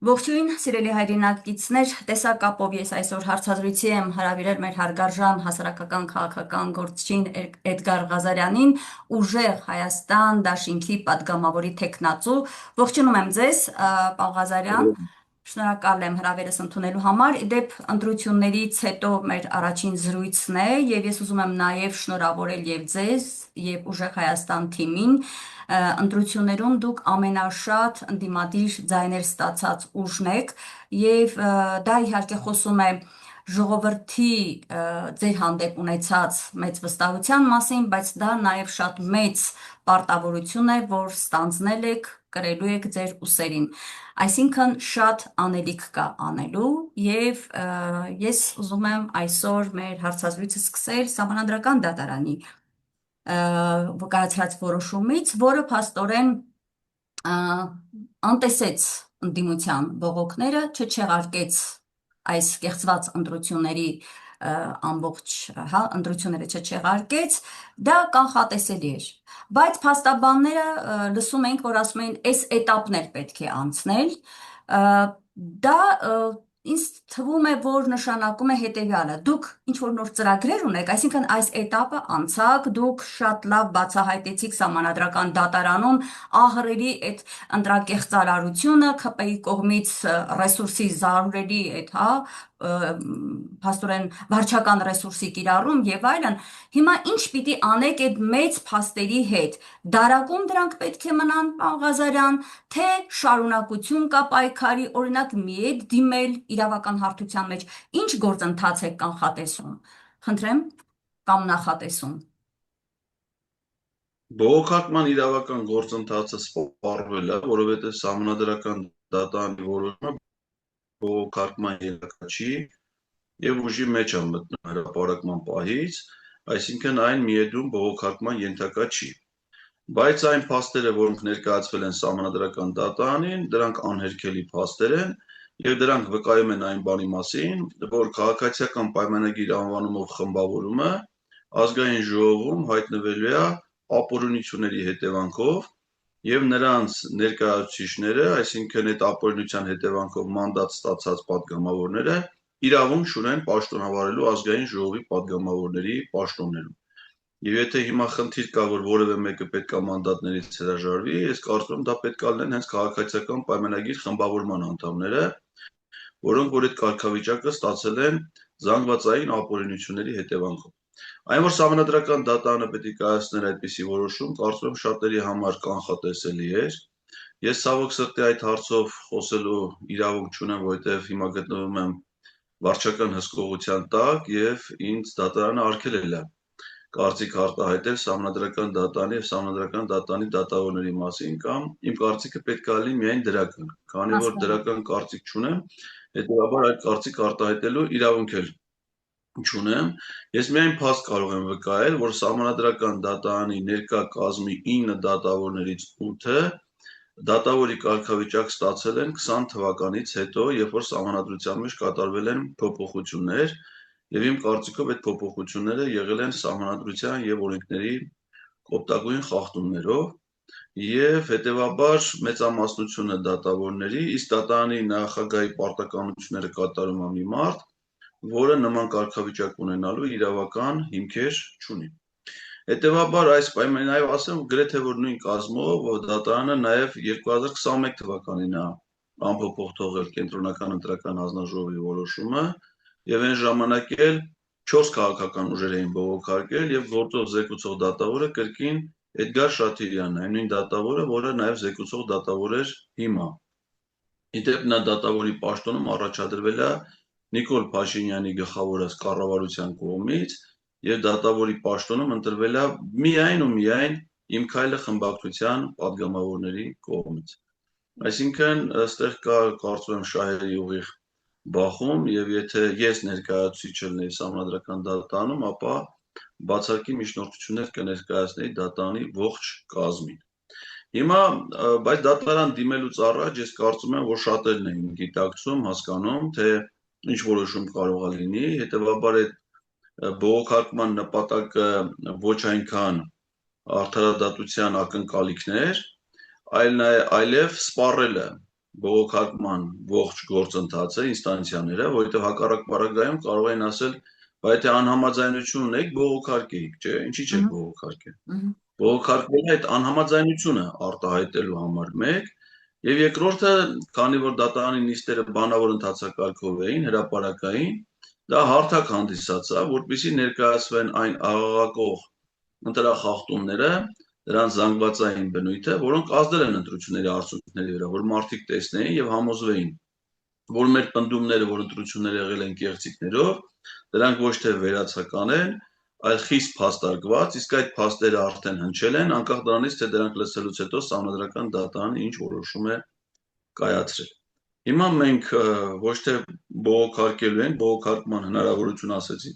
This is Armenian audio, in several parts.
Ողջույն, սիրելի հայրենակիցներ, տեսակապով ես այսօր հարցազրույցի եմ հրավիրել մեր հարգարժան հասարակական քաղաքական գործչին Էդգար Ղազարյանին, ուժեղ Հայաստան դաշինքի падգամավորի թեկնածու։ Ողջունում եմ ձեզ, պարոն Ղազարյան։ Շնորհակալ եմ հրավերս ընդունելու համար։ Իդեպ ընտրություններից հետո մեր առաջին զրույցն է, եւ ես ուզում եմ նաեւ շնորհավորել եւ ձեզ, եւ ուժեղ Հայաստան թիմին։ Ընտրություններում դուք ամենաշատ ընդդիմադիր ձայներ ստացած ուժն եք, եւ դա իհարկե խոսում է ժողովրդի ձեր հանդեպ ունեցած մեծ վստահության մասին, բայց դա նաեւ շատ մեծ պարտավորություն է, որ ստանձնել եք, կրելու եք ձեր ուսերին։ Այսինքն շատ անելիք կա անելու, եւ ես ուզում եմ այսօր մեր հարցազրույցը սկսել Սահմանադրական դատարանի կայացրած որոշումից, որը փաստորեն անտեսեց ընդդիմության բողոքները, չչեղարկեց այս կեղծված ընտրությունների ամբողջ ընտրությունները չչեղարկեց, դա կանխատեսելի էր։ Բայց փաստաբանները լսում ենք, որ ասում են, այս էտապն էլ պետք է անցնել, դա ինձ թվում է, որ նշանակում է հետևյալը. դուք ինչ-որ նոր ծրագրեր ունեք, այսինքն այս էտապը անցաք, դուք շատ լավ բացահայտեցիք Սահմանադրական դատարանում ահռելի այդ ընտրակեղծարարությունը, ՔՊ-ի կողմից ռեսուրսի զարուրելի այդ, փաստորեն վարչական ռեսուրսի կիրառում եւ այլն։ Հիմա ինչ պիտի անեք այդ մեծ փաստերի հետ։ Դարակում դրանք պետք է մնան, պարոն Ղազարյան, թե շարունակություն կա պայքարի, օրինակ միետ դիմել իրավական հարթության մեջ։ Ինչ գործընթաց եք կանխատեսում։ Խնդրեմ, կամ նախատեսում։ Բողոքարկման իրավական գործընթացը սպառվել է, որովհետև Սահմանադրական դատարանի որոշումը բողոքարկման երաշխիք չի եւ ուժի մեջ է մտնում հրապարակման պահից, այսինքն այն միեդում բողոքարկման ենթակա չի։ Բայց այն փաստերը, որոնք ներկայացվել են Սահմանադրական դատարանին, դրանք անհերքելի փաստեր են եւ դրանք վկայում են այն բանի մասին, որ քաղաքացիական պայմանագիր անվանումով խմբավորումը ազգային ժողովում հայտնվելու է ապօրինությունների հետևանքով եւ նրանց ներկայացուցիչները, այսինքն այդ ապօրինության հետևանքով մանդատ ստացած падգամավորները իրավունք չունեն պաշտոնավարելու ազգային ժողովի падգամավորների պաշտոններում։ Եվ եթե հիմա խնդիր կա, որ որևէ մեկը պետքա մանդատներից հրաժարվի, ես կարծում եմ դա պետքա լինեն հենց քաղաքացիական պայմանագիր խմբավորման անդամները, որոնք որ այդ կարգավիճակը ստացել են զանգվածային ապօրինությունների հետևանքով։ Այն որ Սահմանադրական դատարանը պետք է կայացներ այդպիսի որոշում, կարծում եմ շատերի համար կանխատեսելի էր։ Ես ցավոք սրտի այդ հարցով խոսելու իրավունք չունեմ, որովհետև հիմա գտնվում եմ վարչական հսկողության տակ եւ ինձ դատարանը արգելել է կարծիք արտահայտել Սահմանադրական դատարանի եւ Սահմանադրական դատարանի դատավորների մասին կամ իմ կարծիքը պետք է լինի միայն դրական, քանի որ դրական կարծիք չունեմ, հետեւաբար այդ կարծիք արտահայտելու իրավունք էլ չունեմ։ Ես միայն փաստ կարող եմ վկայել, որ Սահմանադրական դատարանի ներկա կազմի 9 դատավորներից 8-ը դատավորի կարգավիճակ ստացել են 20 թվականից հետո, երբ որ Սահմանադրության մեջ կատարվել են փոփոխություններ, եւ իմ կարծիքով այդ փոփոխությունները եղել են Սահմանադրության եւ օրենքների կոպտագույն խախտումներով եւ հետեւաբար մեծամասնությունը դատավորների, իսկ դատարանի նախագահի պարտականությունները կատարում է մի մարդ, որը նման կարգավիճակ ունենալու իրավական հիմքեր չունի։ Հետևաբար այս պայմանին նաեւ ասեմ գրեթե որ նույն կազմով դատարանը նաեւ 2021 թվականին է անփոփոխ թողել կենտրոնական ընտրական հանձնաժողովի որոշումը եւ այն ժամանակ էլ 4 քաղաքական ուժեր էին բողոքարկել եւ գործող զեկուցող դատավորը կրկին Էդգար Շաթիրյանն է, այն նույն դատավորը, որը նաեւ զեկուցող դատավոր էր հիմա։ Իդեպ նա դատավորի պաշտոնում առաջադրվել է Նիկոլ Փաշինյանի գլխավորած կառավարության կողմից եւ դատավորի պաշտոնում ընտրվել է միայն ու միայն Իմ քայլը խմբակցության падգամավորների կողմից։ Այսինքն այստեղ կա կարծում եմ շահերի ուղիղ բախում եւ եթե ես ներկայացուցիչ լինեի Սահմանադրական դատարանում, ապա բացարկի միջնորդություններ կներկայացնեի դատարանի ողջ կազմին։ Հիմա բայց դատարան դիմելուց առաջ ես կարծում եմ, որ շատերն են գիտակցում, հասկանում, թե ինչ որոշում կարող է լինի, հետեւաբար այդ բողոքարկման նպատակը ոչ այնքան արդարադատության ակնկալիքներ, այլև սպառելը բողոքարկման ողջ գործընթացը, ինստանցիաները, որովհետև հակառակ պարագայում կարող են ասել, բայց եթե անհամաձայնություն ունեք, բողոքարկեիք, չէ, ինչի՞ չեք բողոքարկել։ Բողոքարկվելը այդ անհամաձայնությունը արտահայտելու համար մեկ, եւ երկրորդը, քանի որ դատարանի նիստերը բանավոր ընթացակարգով էին, հրապարակային, դա հարթակ հանդիսացավ, որպեսզի ներկայացվեն այն աղաղակող ընտրախախտումները, դրանց զանգվածային բնույթը, որոնք ազդել են ընտրությունների արդյունքների վրա, որ մարդիկ տեսնեին եւ համոզվեին, որ մեր պնդումները, որ ընտրությունները եղել են կեղծիքներով, դրանք ոչ թե վերացական են, այլ խիստ փաստարկված, իսկ այդ փաստերը արդեն հնչել են, անկախ դրանից, թե դրանք լսելուց հետո Սահմանադրական դատարանը ինչ որոշում է կայացրել։ Հիմա մենք ոչ թե բողոքարկելու ենք, բողոքարկման հնարավորություն ասեցի,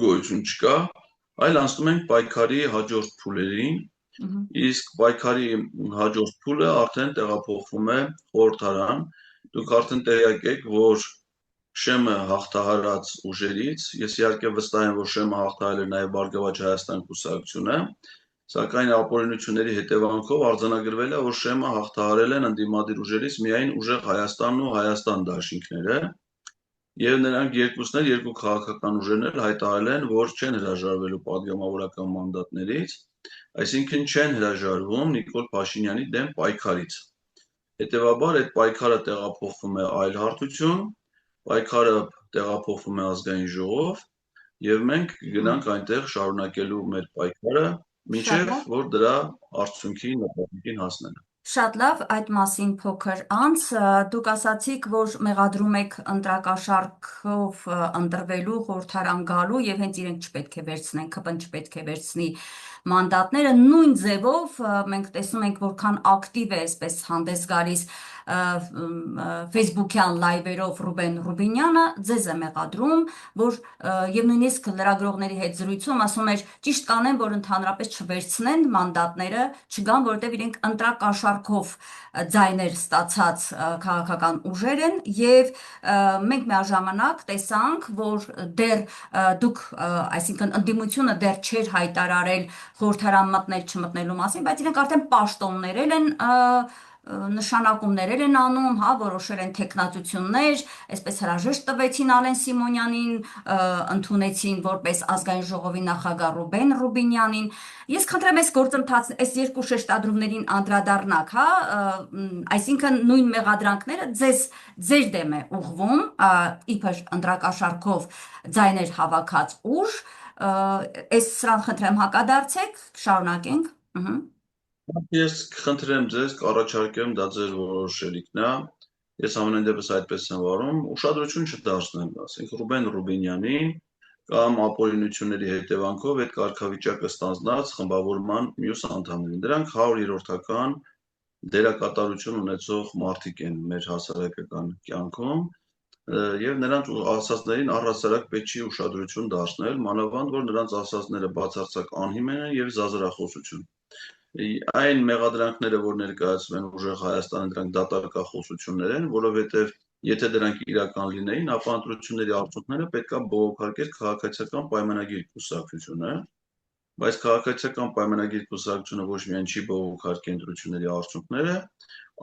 գոյություն չկա, այլ անցնում ենք պայքարի հաջորդ փուլերին, իսկ պայքարի հաջորդ փուլը արդեն տեղափոխվում է խորհրդարան, դուք արդեն տեղյակ եք, որ Շեմը հաղթահարած ուժերից, ես իհարկե վստահ եմ, որ Շեմը հաղթահարել է նաև Բարգավաճ Հայաստան կուսակցությունը, սակայն ապօրինությունների հետևանքով արձանագրվել է, որ Շեմը հաղթահարել են ընդդիմադիր ուժերից միայն ուժեղ Հայաստանն ու Հայաստան դաշինքները, եւ նրանք երկուսն էլ երկու քաղաքական ուժերն էլ հայտարարել են, որ չեն հրաժարվելու պատգամավորական մանդատներից, այսինքն չեն հրաժարվում Նիկոլ Փաշինյանի դեմ պայքարից։ Հետևաբար այդ պայքարը տեղափոխվում է այլ հարթություն, պայքարը տեղափոխվում է ազգային ժողով եւ մենք գնանք այնտեղ շարունակելու մեր պայքարը, մինչեւ որ դրա արդյունքի նպատակին հասնենք։ Շատ լավ, այդ մասին փոքր անց դուք ասացիք, որ մեղադրում եք ընտրակաշառքով ընտրվելու, խորհրդարան գալու եւ հենց իրենք չպետք է վերցնեն, ԿՊ-ն չպետք է վերցնի մանդատները, նույն ձևով մենք տեսնում ենք, որքան ակտիվ է այսպես հանդես գալիս Facebook-յան լայվերով Ռուբեն Ռուբինյանը, ձեզ է մեղադրում, որ եւ նույնիսկ լրագրողների հետ զրույցում ասում էր, ճիշտ կանեն, որ ընդհանրապես չվերցնեն մանդատները, չգան, որովհետեւ իրենք ընտրակաշառքով ձայներ ստացած քաղաքական ուժեր են եւ մենք միաժամանակ տեսանք, որ դեռ դուք, այսինքն ընդդիմությունը դեռ չէր հայտարարել խորհրդարան մտնել չմտնելու մասին, բայց իրենք արդեն պաշտոններ են նշանակումներ են անում, հա, որոշել են տեխնացություններ, այսպես հրաժեշտ տվեցին Ալեն Սիմոնյանին, ընդունեցին որպես ազգային ժողովի նախագահ Ռուբեն Ռուբինյանին։ Ես խնդրեմ այս գործընթացը, այս երկու շեշտադրումներին անդրադառնաք, հա, այսինքն նույն մեղադրանքները ձեր դեմ է ուղղվում, իբր ընտրակաշառքով ձայներ հավաքած ուժ, այս սրան խնդրեմ հակադարձեք, շարունակենք։ Ես խնդրեմ ձեզ, կառաջարկեմ, դա ձեր որոշելիքն է, ես ամենայն դեպս այդպես եմ վարում, ուշադրություն չդարձնել, ասենք Ռուբեն Ռուբինյանին կամ ապօրինությունների հետևանքով այդ կարգավիճակը ստանձնած խմբավորման մյուս անդամներին, դրանք 100-րդական դերակատարություն ունեցող մարդիկ են մեր հասարակական կյանքում եւ նրանց ասածներին առհասարակ պետք չի ուշադրություն դարձնել, մանավանդ որ նրանց ասածները բացարձակ անհիմն են եւ զազրախոսություն։ Այն մեղադրանքները, որ ներկայացվում են ուժեղ Հայաստանը, դրանք դատարկախոսություններ են, որովհետև եթե դրանք իրական լինեին, ապա ընտրությունների արդյունքները պետք է բողոքարկեր քաղաքացիական պայմանագիր կուսակցությունը, բայց քաղաքացիական պայմանագիր կուսակցությունը ոչ միայն չի բողոքարկի ընտրությունների արդյունքները,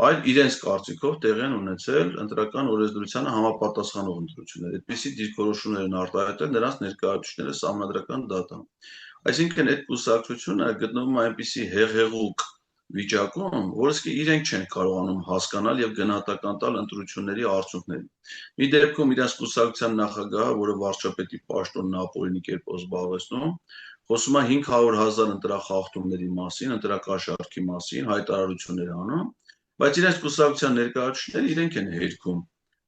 այլ իրենց կարծիքով տեղի են ունեցել ընտրական օրենսդրությանը համապատասխանող ընտրություններ։ Այդպիսի դիրքորոշումներ են արտահայտել նրանց ներկայացուցիչները Սահմանադրական դատարանում։ Այսինքն այդ կուսակցությունը գտնվում է այնպիսի հեղեղուկ վիճակում, որ իսկի իրենք չեն կարողանում հասկանալ եւ գնահատական տալ ընտրությունների արդյունքներին։ Մի դեպքում իրենց կուսակցության նախագահը, որը վարչապետի պաշտոնն ապօրինի կերպով զբաղեցնում, խոսում է 500,000 ընտրախախտումների մասին, ընտրակաշառքի մասին, հայտարարություններ անում, բայց իրենց կուսակցության ներկայացուցիչները իրենք են հերքում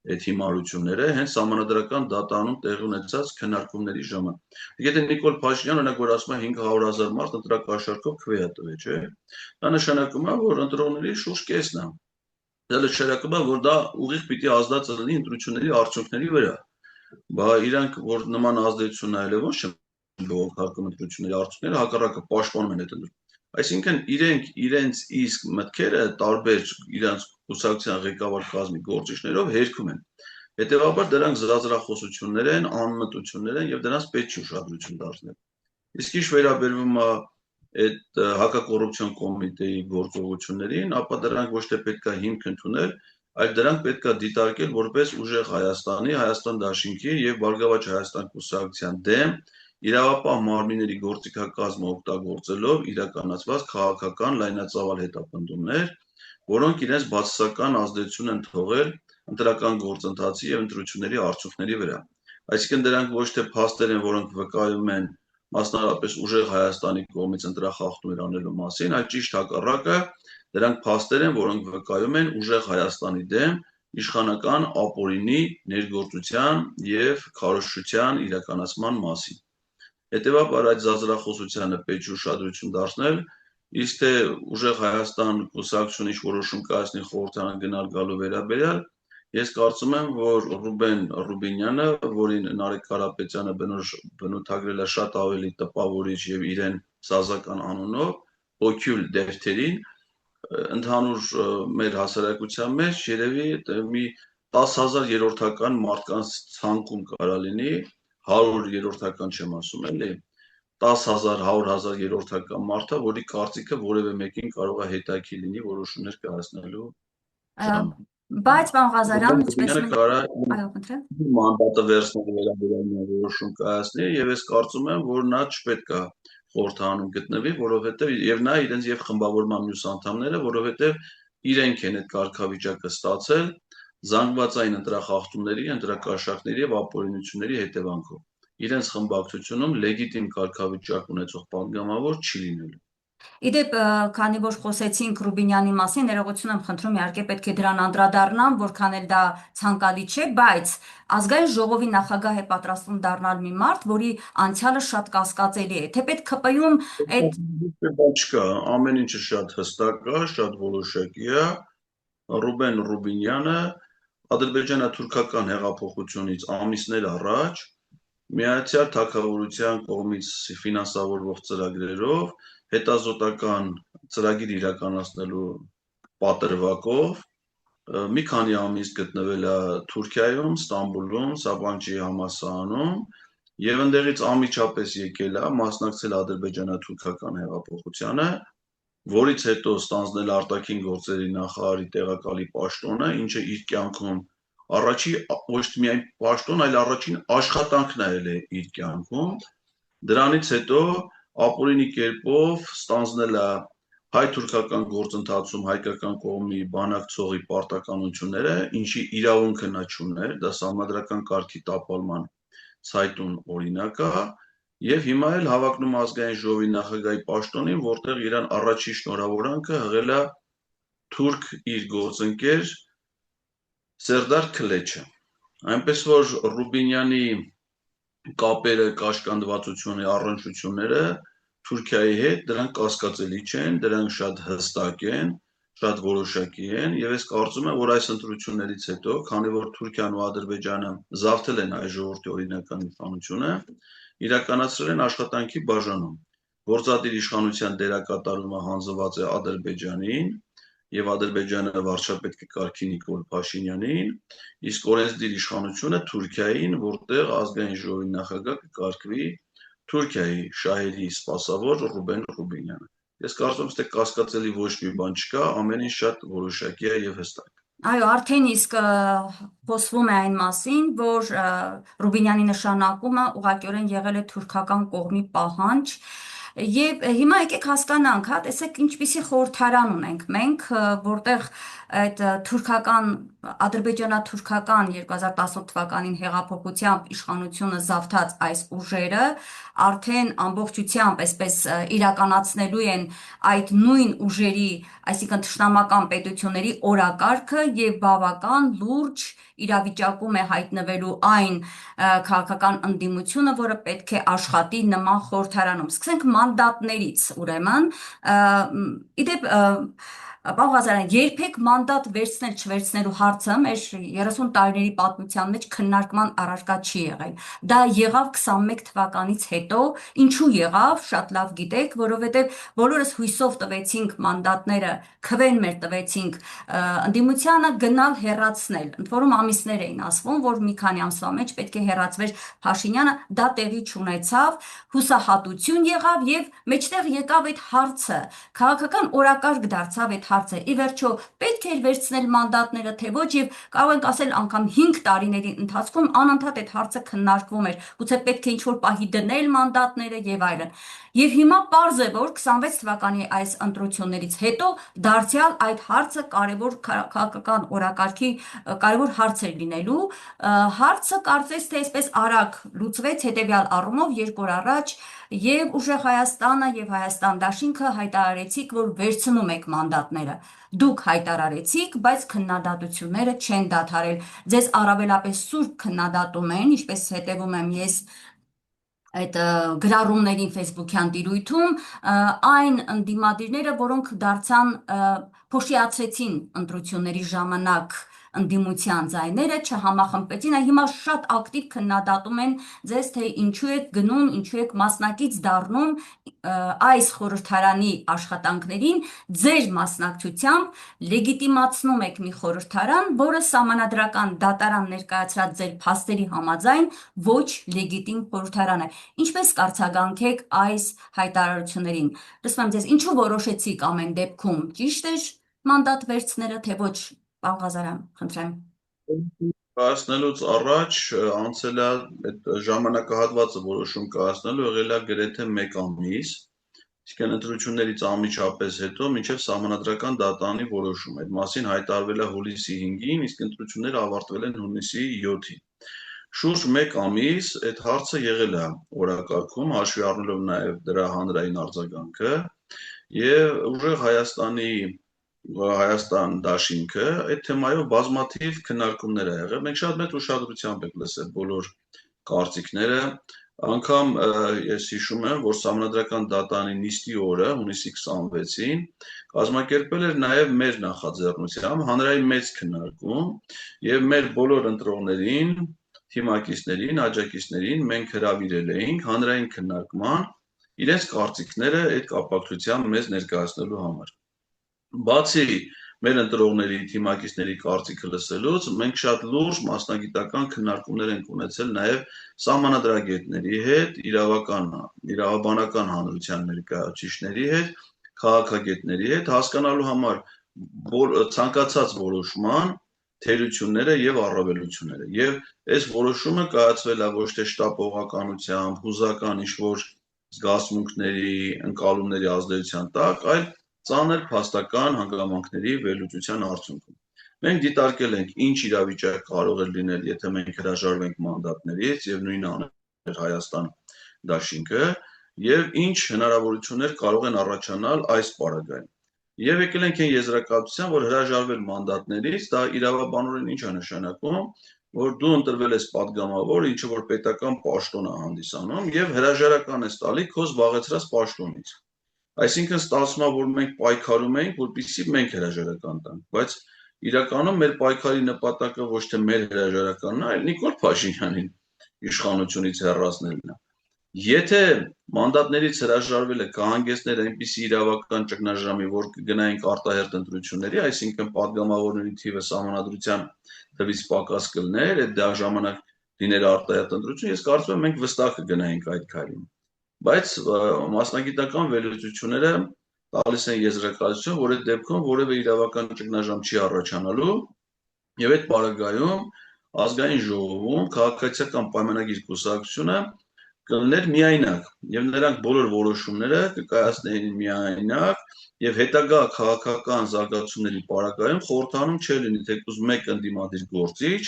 այդ հիմարությունները հենց Սահմանադրական դատարանում տեղի ունեցած քննարկումների ժամանակ։ Եթե Նիկոլ Փաշինյանը օրինակ որ ասում է 500,000 մարդ ընտրակաշառքով քվեա տվե, չէ՞։ Դա նշանակում է, որ ընտրողների շուրջ կեսն է։ Դա նշանակում է, որ դա ուղիղ պիտի ազդած լինի ընտրությունների արդյունքների վրա։ Բա իրանք որ նման ազդեցություն այլևս ոչ չեն բողոքարկում ընտրությունների արդյունքները, հակառակը պաշտպանում են այդ ընտրությունները։ Այսինքն իրենք իրենց իսկ մտքերը տարբեր իրենց կուսակցության ղեկավար կազմի գործիչներով հերքում են։ Հետևաբար դրանք զազրախոսություններ են, անմտություններ են եւ դրանց պետք չի ուշադրություն դարձնել։ Իսկ ինչ վերաբերվում է այդ հակակոռուպցիոն կոմիտեի գործողություններին, ապա դրանք ոչ թե պետք է հիմք ընդունել, այլ դրանք պետք է դիտարկել որպես ուժեղ Հայաստանի, Հայաստան դաշինքի եւ Բարգավաճ Հայաստան կուսակցության դեմ իրավապահ մարմինների գործիքակազմը օգտագործելով իրականացված քաղաքական լայնածավալ հետապնդումներ, որոնք իրենց բացասական ազդեցություն են թողել ընտրական գործընթացի եւ ընտրությունների արդյունքների վրա։ Այսինքն դրանք ոչ թե փաստեր են, որոնք վկայում են մասնավորապես ուժեղ Հայաստանի կողմից ընտրախախտումներ անելու մասին, այլ ճիշտ հակառակը, դրանք փաստեր են, որոնք վկայում են ուժեղ Հայաստանի դեմ իշխանական ապօրինի ներգործության եւ քարոզչության իրականացման մասին։ Հետևաբար այդ զազրախոսությանը պետք է ուշադրություն դարձնել, իսկ թե ուժեղ Հայաստան կուսակցությունը ինչ որոշում կայացնի խորհրդարան գնալ գալու վերաբերյալ, ես կարծում եմ, որ Ռուբեն Ռուբինյանը, որին Նարեկ Կարապետյանը բնութագրել է շատ ավելի տպավորիչ եւ իրեն սազական անունով, օքյուլ դերթերին, ընդհանուր մեր հասարակության մեջ երևի մի 10,000 երրորդական մարդկանց ցանկում կարա լինի, 100 երրորդական չեմ ասում էլի, 10,000, 100,000 երրորդական մարդը, որի կարծիքը որևէ մեկին կարող է հետաքրքիր լինի որոշումներ կայացնելու ժամանակ։ Բայց պարոն Ղազարյան, ինչպես մենք այո, խնդրեմ, մանդատը վերցնելու վերաբերյալ որոշում կայացնի եւ ես կարծում եմ, որ նա չպետք է խորհրդարանում գտնվի, որովհետեւ եւ նա իրենց եւ խմբավորման մյուս անդամները, որովհետեւ իրենք են այդ կարգավիճակը ստացել զանգվածային ընտրախախտումների, ընտրակաշառքների եւ ապօրինությունների հետևանքով։ Իրենց խմբակցությունում լեգիտիմ կարգավիճակ ունեցող պատգամավոր չի լինելու։ Իդեպ, քանի որ խոսեցինք Ռուբինյանի մասին, ներողություն եմ խնդրում, իհարկե պետք է դրան անդրադառնամ, որքան էլ դա ցանկալի չէ, բայց ազգային ժողովի նախագահ է պատրաստվում դառնալ մի մարդ, որի անցյալը շատ կասկածելի է, թեպետ ՔՊ-ում այդ չկա, ամեն ինչը շատ հստակ է, շատ որոշակի է, Ռուբեն Ռուբինյանը ադրբեջանա-թուրքական հեղափոխությունից ամիսներ առաջ Միացյալ Թագավորության կողմից ֆինանսավորվող ծրագրերով հետազոտական ծրագիր իրականացնելու պատրվակով մի քանի ամիս գտնվել է Թուրքիայում, Ստամբուլում, Սաբանչի համալսարանում եւ ընդեղից անմիջապես եկել է, մասնակցել ադրբեջանա-թուրքական հեղափոխությանը, որից հետո ստանձնել արտաքին գործերի նախարարի տեղակալի պաշտոնը, ինչը իր կյանքում առաջի ոչ միայն պաշտոն, այլ առաջին աշխատանքն է իր կյանքում, դրանից հետո ապօրինի կերպով ստանձնել է հայ-թուրքական գործընթացում հայկական կողմի բանակցողի պարտականությունները, ինչի իրավունքը նա չուներ, դա սահմանադրական կարգի տապալման ցայտուն օրինակ է, եւ հիմա էլ հավակնում ազգային ժողովի նախագահի պաշտոնին, որտեղ իրան առաջի շնորհավորանքը հղել է թուրք իր գործընկեր Սերդար Քլեչը։ Այնպես որ Ռուբինյանի կապերը, կաշկանդվածությունը, առնչությունները Թուրքիայի հետ դրանք կասկածելի չեն, դրանք շատ հստակ են, շատ որոշակի են եւ ես կարծում եմ, որ այս ընտրություններից հետո, քանի որ Թուրքիան ու Ադրբեջանը զավթել են այս ժողովրդի օրինական իշխանությունը, իրականացրել են աշխատանքի բաժանում։ Գործադիր իշխանության դերակատարումը հանձնված է Ադրբեջանին եւ Ադրբեջանը վարչապետ կկարգի Նիկոլ Փաշինյանին, իսկ օրենսդիր իշխանությունը Թուրքիային, որտեղ ազգային ժողովի նախագահ կկարգվի Թուրքիայի շահերի սպասավոր Ռուբեն Ռուբինյանը։ Ես կարծում եմ, թե կասկածելի ոչ մի բան չկա, ամեն ինչ շատ որոշակի է եւ հստակ։ Այո, արդեն իսկ խոսվում է այն մասին, որ Ռուբինյանի նշանակումը ուղղակիորեն եղել է թուրքական կողմի պահանջ, եւ հիմա եկեք հասկանանք, հա, տեսեք ինչպիսի խորհրդարան ունենք մենք, որտեղ այդ թուրքական ադրբեջանա-թուրքական 2018 թվականին հեղափոխությամբ իշխանությունը զավթած այս ուժերը արդեն ամբողջությամբ այսպես իրականացնելու են այդ նույն ուժերի, այսինքն թշնամական պետությունների օրակարգը եւ բավական լուրջ իրավիճակում է հայտնվելու այն քաղաքական ընդդիմությունը, որը պետք է աշխատի նման խորհրդարանում։ Սկսենք մանդատներից, ուրեմն, իդեպ Պարոն Ղազարյան, երբեք մանդատ վերցնել չվերցնելու հարցը մեր 30 տարիների պատմության մեջ քննարկման առարկա չի եղել։ Դա եղավ 21 թվականից հետո, ինչու եղավ, շատ լավ գիտեք, որովհետև բոլորս հույսով տվեցինք մանդատները, քվեն մեր տվեցինք ընդդիմությանը գնալ հեռացնել։ Ընդ որում ամիսներ էին ասվում, որ մի քանի ամսվա մեջ պետք է հեռացվեր Փաշինյանը, դա տեղի չունեցավ, հուսահատություն եղավ եւ մեջտեղ եկավ այդ հարցը, քաղաքական օրակարգ դարձավ այդ հարց է։ Ի վերջո, պետք է վերցնել մանդատները, թե ոչ, եւ կարող ենք ասել անգամ 5 տարիների ընթացքում անընդհատ այդ հարցը քննարկվում էր։ Գուցե պետք է ինչ-որ պահի դնել մանդատները եւ այլն։ Եվ հիմա պարզ է, որ 26 թվականի այս ընտրություններից հետո դարձյալ այդ հարցը կարևոր քաղաքական օրակարգի կարևոր հարց էր լինելու։ Հարցը կարծես թե այսպես արագ լուծվեց հետևյալ առումով 2 օր առաջ եւ ուժեղ Հայաստանը եւ Հայաստան դաշինքը հայտարարեցիք, որ վերցնում եք մանդատները։ Դուք հայտարարեցիք, բայց քննադատությունները չեն դադարել։ Ձեզ առավելապես սուրբ քննադատում են, ինչպես հետևում եմ ես այդ գրառումներին Facebook-յան տիրույթում, այն ընդդիմադիրները, որոնք դարձան փոշիացրեցին ընտրությունների ժամանակ ընդդիմության ձայները, չհամախմբեցին, հիմա շատ ակտիվ քննադատում են ձեզ, թե ինչու եք գնում, ինչու եք մասնակից դառնում այս խորհրդարանի աշխատանքներին, ձեր մասնակցությամբ լեգիտիմացնում եք մի խորհրդարան, որը սահմանադրական դատարան ներկայացրած ձեր փաստերի համաձայն ոչ լեգիտիմ խորհրդարան է։ Ինչպես կարձագանքեք այս հայտարարություններին։ Լսում եմ ձեզ, ինչու որոշեցիք ամեն դեպքում, ճիշտ էր մանդատ վերցնելը, թե ոչ, պարոն Ղազարյան, խնդրեմ։ Կայացնելուց առաջ անցել է այդ ժամանակահատվածը որոշում կայացնելու եղել է գրեթե 1 ամիս, իսկ ընտրություններից անմիջապես հետո մինչև սահմանադրական դատարանի որոշում։ Այդ մասին հայտարարվել է հուլիսի 5-ին, իսկ ընտրությունները ավարտվել են հունիսի 7-ին։ Շուրջ 1 ամիս այդ հարցը եղել է օրակարգում, հաշվի առնելով նաև դրա հանրային արձագանքը, եւ ուժեղ Հայաստան դաշինքը այդ թեմայով բազմաթիվ քննարկումներ է եղել։ Մենք շատ մեծ ուշադրությամբ ենք լսել բոլոր կարծիքները, անգամ ես հիշում եմ, որ սահմանադրական դատարանի նիստի օրը, հունիսի 26-ին, կազմակերպել էր նաև մեր նախաձեռնությամբ հանրային մեծ քննարկում, եւ մեր բոլոր ընտրողներին, թիմակիցներին, աջակիցներին մենք հրավիրել էինք հանրային քննարկման իրենց կարծիքները այդ կապակցությամբ մեզ ներկայացնելու համար։ Բացի մեր ընտրողների, թիմակիցների կարծիքը լսելուց, մենք շատ լուրջ մասնագիտական քննարկումներ ենք ունեցել նաև սահմանադրագետների հետ, իրավաբանական հանրության ներկայացուցիչների հետ, քաղաքագետների հետ, հասկանալու համար ցանկացած որոշման թերությունները եւ առավելությունները։ Եվ այս որոշումը կայացվել է ոչ թե շտապողականությամբ, հուզական ինչ-որ զգացմունքների, ընկալումների ազդեցության տակ, այլ ծանր փաստական հանգամանքների վերլուծության արդյունքում։ Մենք դիտարկել ենք ինչ իրավիճակ կարող է լինել, եթե մենք հրաժարվենք մանդատներից եւ նույնը աներ Հայաստան դաշինքը, եւ ինչ հնարավորություններ կարող են առաջանալ այս պարագայում։ Եվ եկել ենք այն եզրակացության, որ հրաժարվել մանդատներից դա իրավաբանորեն ինչ է նշանակում, որ դու ընտրվել ես падգամավոր, ինչը որ պետական պաշտոն է հանդիսանում եւ հրաժարական ես տալի քո զբաղեցրած պաշտոնից։ Այսինքն ստացվում է, որ մենք պայքարում ենք, որպեսզի մենք հրաժարական տանք, բայց իրականում մեր պայքարի նպատակը ոչ թե մեր հրաժարականն է, այլ Նիկոլ Փաշինյանին իշխանությունից հեռացնելն է։ Եթե մանդատներից հրաժարվելը կհանգեցներ այնպիսի իրավական ճգնաժամի, որ կգնայինք արտահերթ ընտրությունների, այսինքն падգամավորների թիվը սահմանադրության թվից պակաս կլներ, այդ ժամանակ լիներ արտահերթ ընտրություն, ես կարծում եմ մենք վստահ կգնայինք այդ քայլին։ Բայց մասնագիտական վերլուծությունները տալիս են եզրակացություն, որ այդ դեպքում որևէ իրավական ճգնաժամ չի առաջանալու եւ այդ պարագայում ազգային ժողովում քաղաքացիական պայմանագիր կուսակցությունը կլներ միայնակ եւ նրանք բոլոր որոշումները կկայացնեին միայնակ եւ հետագա քաղաքական զարգացումների պարագայում խորհրդանում չէր լինի թեկուզ մեկ ընդդիմադիր գործիչ,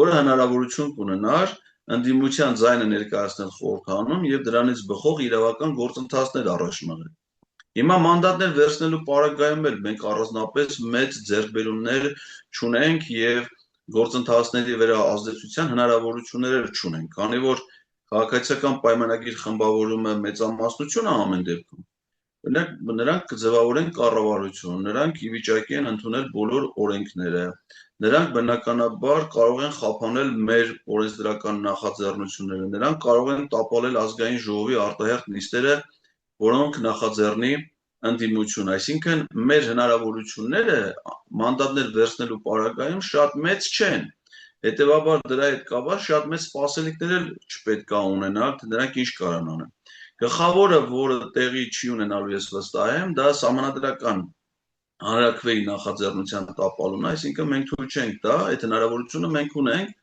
որը հնարավորություն կունենար ընդդիմության ձայնը ներկայացնել խորհրդանում եւ դրանից բխող իրավական գործընթացներ առաջ մղել։ Հիմա մանդատներ վերցնելու պարագայում էլ մենք առանձնապես մեծ ձեռքբերումներ չունենք եւ գործընթացների վրա ազդեցության հնարավորություններ չունենք, քանի որ քաղաքացիական պայմանագիր խմբավորումը մեծամասնություն է ամեն դեպքում։ Նրանք կձևավորեն կառավարություն, նրանք ի վիճակի են ընդունել բոլոր օրենքները, նրանք բնականաբար կարող են խափանել մեր օրենսդրական նախաձեռնությունները, նրանք կարող են տապալել ազգային ժողովի արտահերթ նիստերը, որոնք նախաձեռնի ընդդիմություն, այսինքն մեր հնարավորությունները մանդատներ վերցնելու պարագայում շատ մեծ չեն։ Հետևաբար դրա հետ կապված շատ մեծ սպասելիքներ էլ չպետք է ունենալ, թե նրանք ինչ կարան անեն։ Գլխավորը, որը տեղի չի ունենալու, ես վստահ եմ, դա սահմանադրական հանրաքվեի նախաձեռնության տապալուն, այսինքն մենք թույլ չենք տա, այդ հնարավորությունը մենք ունենք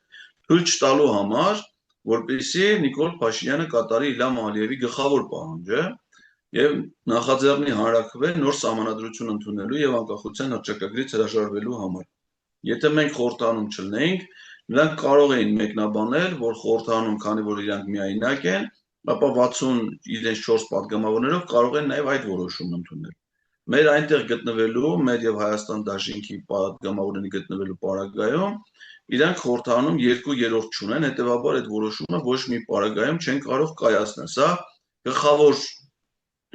թույլ չտալու համար, որպեսզի Նիկոլ Փաշինյանը կատարի Իլհամ Ալիևի գլխավոր պահանջը եւ նախաձեռնի հանրաքվե նոր սահմանադրություն ընդունելու եւ անկախության հռչակագրից հրաժարվելու համար։ Եթե մենք խորհրդանում չլինեինք, նրանք կարող էին մեկնաբանել, որ խորհրդանում, քանի որ իրանք միայնակ են, ապա 60 իրենց 4 падգամավորներով կարող են նաեւ այդ որոշումն ընդունել։ Մեր այնտեղ գտնվելու, մեր եւ Հայաստան Դաշինքի падգամավորների գտնվելու պարագայում իրանք խորհրդանում 2/3 չունեն, հետեւաբար այդ որոշումը ոչ մի պարագայում չեն կարող կայացնել։ Սա գլխավոր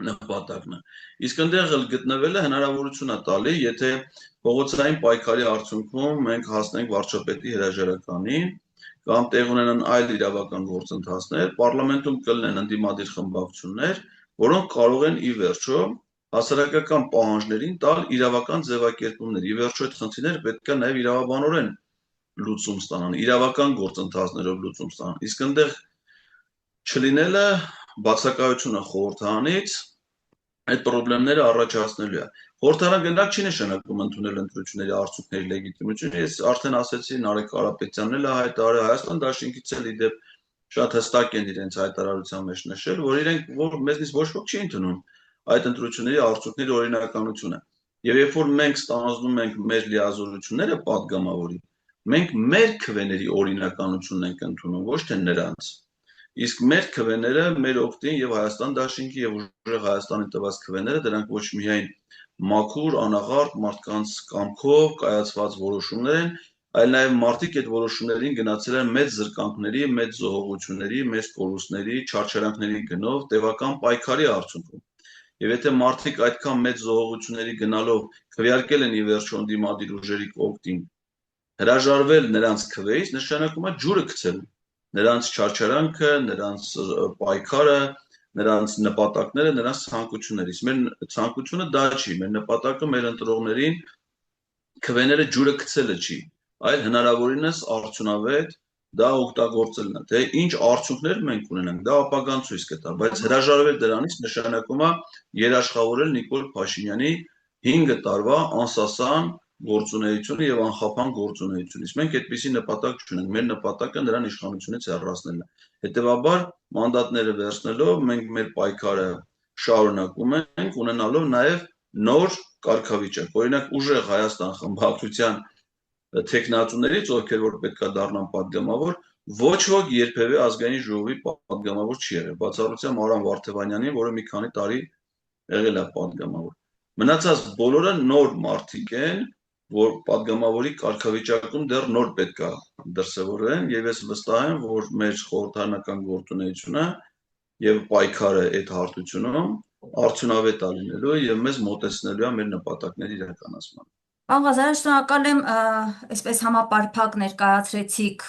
նպատակն է։ Իսկ այնտեղ էլ գտնվելը հնարավորություն է տալի, եթե փողոցային պայքարի արդյունքում մենք հասնենք վարչապետի հրաժարականին կամ տեղ ունենան այլ իրավական գործընթացներ, պարլամենտում կլինեն ընդդիմադիր խմբակցություններ, որոնք կարող են ի վերջո հասարակական պահանջներին տալ իրավական ձևակերպումներ։ Ի վերջո այդ խնդիրները պետք է նաև իրավաբանորեն լուծում ստանան, իրավական գործընթացներով լուծում ստանան։ Իսկ այնտեղ չլինելը բացակայությունը խորհրդարանից այդ խնդիրները առաջացնելու է։ Խորհրդարան գնալ չի նշանակում ընդունել ընտրությունների արդյունքների լեգիտիմությունը։ Ես արդեն ասացի, Նարեկ Կարապետյանն էլ հայտարարել, Հայաստան Դաշինքից էլ իդեպ շատ հստակ են իրենց հայտարարության մեջ նշել, որ որ մեզնից ոչ ոք չի ընդունում այդ ընտրությունների արդյունքների օրինականությունը։ Եվ երբ որ մենք ստանձնում ենք մեր լիազորությունները падգամավորի, մենք մեր քվեների օրինականությունն ենք ընդունում, ոչ թե նրանց։ Իսկ մեր քվեները, մեր օգտին եւ Հայաստան Դաշինքի եւ ուժեղ Հայաստանի տված քվեները, դրանք ոչ միայն մաքուր, անաղարտ մարդկանց կամքով կայացված որոշումներ են, այլ նաեւ մարդիկ այդ որոշումներին գնացել են մեծ զրկանքների, մեծ զոհողությունների, մեծ կորուստների, չարչարանքների գնով, տևական պայքարի արդյունքում։ Եվ եթե մարդիկ այդքան մեծ զոհողությունների գնալով քվեարկել են ի վերջո ընդդիմադիր ուժերի կողքին, հրաժարվել նրանց քվեից, նշանակում է ջուրը գցել նրանց չարչարանքը, նրանց պայքարը, նրանց նպատակները, նրանց ցանկություններից։ Մեր ցանկությունը դա չի, մեր նպատակը մեր ընտրողներին քվեները ջուրը գցելը չի, այլ հնարավորինս արդյունավետ դա օգտագործելն է։ Թե ինչ արդյունքներ մենք ունենանք, դա ապագան ցույց կտա, բայց հրաժարվել դրանից նշանակում է երաշխավորել Նիկոլ Փաշինյանի 5 տարվա անսասան գործունեությունը եւ անխափան գործունեությունից։ Մենք այդպիսի նպատակ չունենք, մեր նպատակը նրան իշխանությունից հեռացնելն է։ Հետևաբար մանդատները վերցնելով մենք մեր պայքարը շարունակում ենք, ունենալով նաեւ նոր կարգավիճակ։ Օրինակ ուժեղ Հայաստան խմբակցության տեխնատուներից, ովքեր որ պետքա դառնան падգամավոր, ոչ ոք երբևէ ազգային ժողովի падգամավոր չի եղել, բացառությամբ Արամ Վարդևանյանի, որը մի քանի տարի եղել է падգամավոր։ Մնացած բոլորը նոր մարդիկ են, որ падգամավորի կարգավիճակում դեռ նոր պետքա դրսևորվեն, եւ ես վստահ եմ, որ մեր խորհրդարանական գործունեությունը եւ պայքարը այդ հարթությունում արդյունավետ է լինելու եւ մեզ մոտեցնելու է մեր նպատակների իրականացմանը։ Պարոն Ղազարյան, շնորհակալ եմ, այսպես համապարփակ ներկայացրեցիք,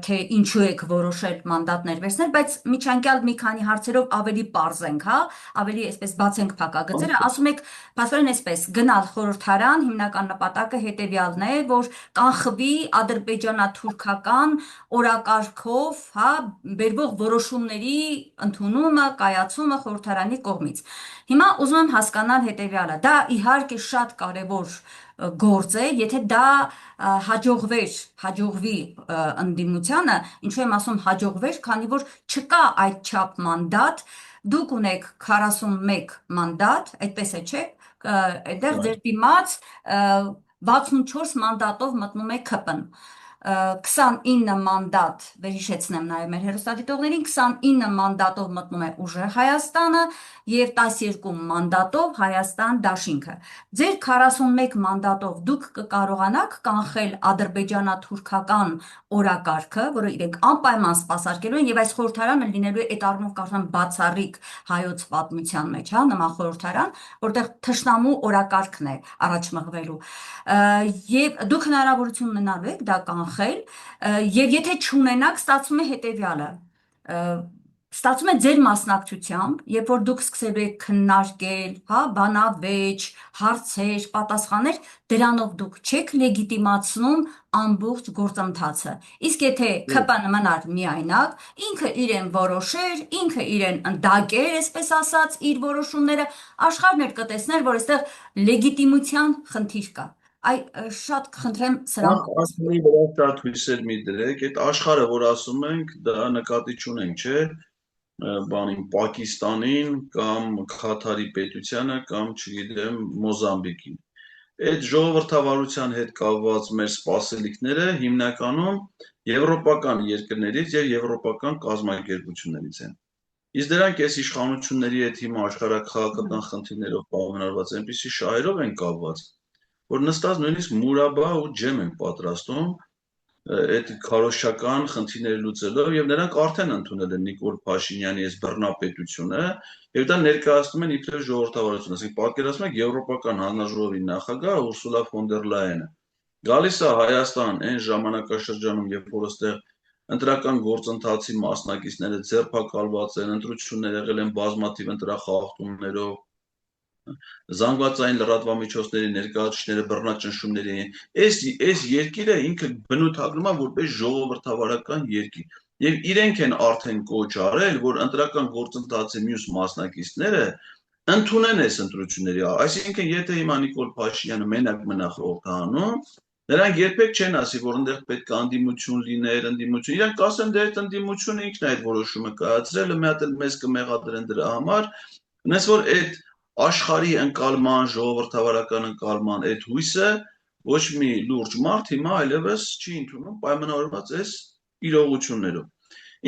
թե ինչու եք որոշել մանդատներ վերցնել, բայց միջանկյալ մի քանի հարցերով ավելի պարզենք, հա, ավելի այսպես բացենք փակագծերը, ասում եք, փաստորեն այսպես, գնալ խորհրդարան, հիմնական նպատակը հետևյալն է, որ կանխվի ադրբեջանա-թուրքական օրակարգով, հա, բերվող որոշումների ընդունումը, կայացումը խորհրդարանի կողմից։ Հիմա ուզում եմ հասկանալ հետևյալը, դա իհարկե շատ կարևոր գործ է, եթե դա հաջողվի ընդդիմությանը, ինչու եմ ասում հաջողվեր, քանի որ չկա այդ չափ մանդատ, դուք ունեք 41 մանդատ, այդպես է, չէ՞, այդտեղ ձեր դիմաց 64 մանդատով մտնում է ՔՊ-ն։ 29 մանդատ, վերհիշեցնեմ նաև մեր հեռուստադիտողներին, 29 մանդատով մտնում է Ուժեղ Հայաստանը եւ 12 մանդատով Հայաստան Դաշինքը։ Ձեր 41 մանդատով դուք կկարողանաք կանխել ադրբեջանա-թուրքական օրակարգը, որը իրենք անպայման սպասարկելու են, եւ այս խորհրդարանը լինելու է այդ առումով կարծում բացառիկ հայոց պատմության մեջ, հա, նման խորհրդարան, որտեղ թշնամու օրակարգն է առաջ մղվելու։ Եվ դուք հնարավորություն ունենալու եք դա կանխել, եւ եթե չունենաք, ստացվում է հետեւյալը, Ստացվում է ձեր մասնակցությամբ, երբ որ դուք սկսելու եք քննարկել, հա, բանավեճ, հարցեր, պատասխաններ, դրանով դուք չեք լեգիտիմացնում ամբողջ գործընթացը։ Իսկ եթե ՔՊ-ն մնար միայնակ, ինքը իրեն որոշեր, ինքը իրեն ընդդակեր, այսպես ասած, իր որոշումները, աշխարհն էլ կտեսներ, որ այստեղ լեգիտիմության խնդիր կա։ Այ շատ կխնդրեմ սրանք։ Աշխարհի վրա շատ հույսեր մի դրեք, այդ աշխարհը, որ ասում ենք, դա նկատի չունենք, չէ՞, բանին Պակիստանին կամ Քաթարի պետությանը կամ չգիտեմ Մոզամբիկին։ Այդ ժողովրդավարության հետ կապված մեր սպասելիքները հիմնականում եվրոպական երկրներից եւ եվրոպական կազմակերպություններից են։ Իսկ դրանք այս իշխանությունների հետ հիմա աշխարհաքաղաքական խնդիրներով պայմանավորված այնպիսի շահերով են կապված, որ նստած նույնիսկ մուրաբա ու ջեմ են պատրաստում այդ քարոզչական խնդիրները լուծելով եւ նրանք արդեն ընդունել են Նիկոլ Փաշինյանի այս բռնապետությունը եւ դա ներկայացնում են իբրև ժողովրդավարություն, ասենք պատկերացնում եք Եվրոպական հանձնաժողովի նախագահ Ուրսուլա ֆոն դեր Լայենը գալիս է Հայաստան այն ժամանակաշրջանում, երբ որ այստեղ ընտրական գործընթացի մասնակիցները ձերբակալված են, ընտրություններ եղել են բազմաթիվ ընտրախախտումներով, զանգվածային լրատվամիջոցների ներկայացուցիչները բռնաճնշումների են։ Այս երկիրը ինքը բնութագրում է որպես ժողովրդավարական երկիր։ Եվ իրենք են արդեն կոչ արել, որ ընտրական գործընթացի մյուս մասնակիցները ընդունեն այս ընտրությունների։ Այսինքն, եթե հիմա Նիկոլ Փաշինյանը մենակ մնա խորհրդանում, նրանք երբեք չեն ասի, որ այնտեղ պետք է ընդդիմություն լիներ, ընդդիմություն։ Իրանք կասեն, դե այդ ընդդիմությունը ինքն է այդ որոշումը կայացրել, մի հատ էլ մեզ կմեղադրեն դրա համար։ Այնպես որ այդ աշխարհի ընկալման, ժողովրդավարական ընկալման այդ հույսը ոչ մի լուրջ մարդ հիմա այլևս չի ընդունում պայմանավորված այս իրողություններով։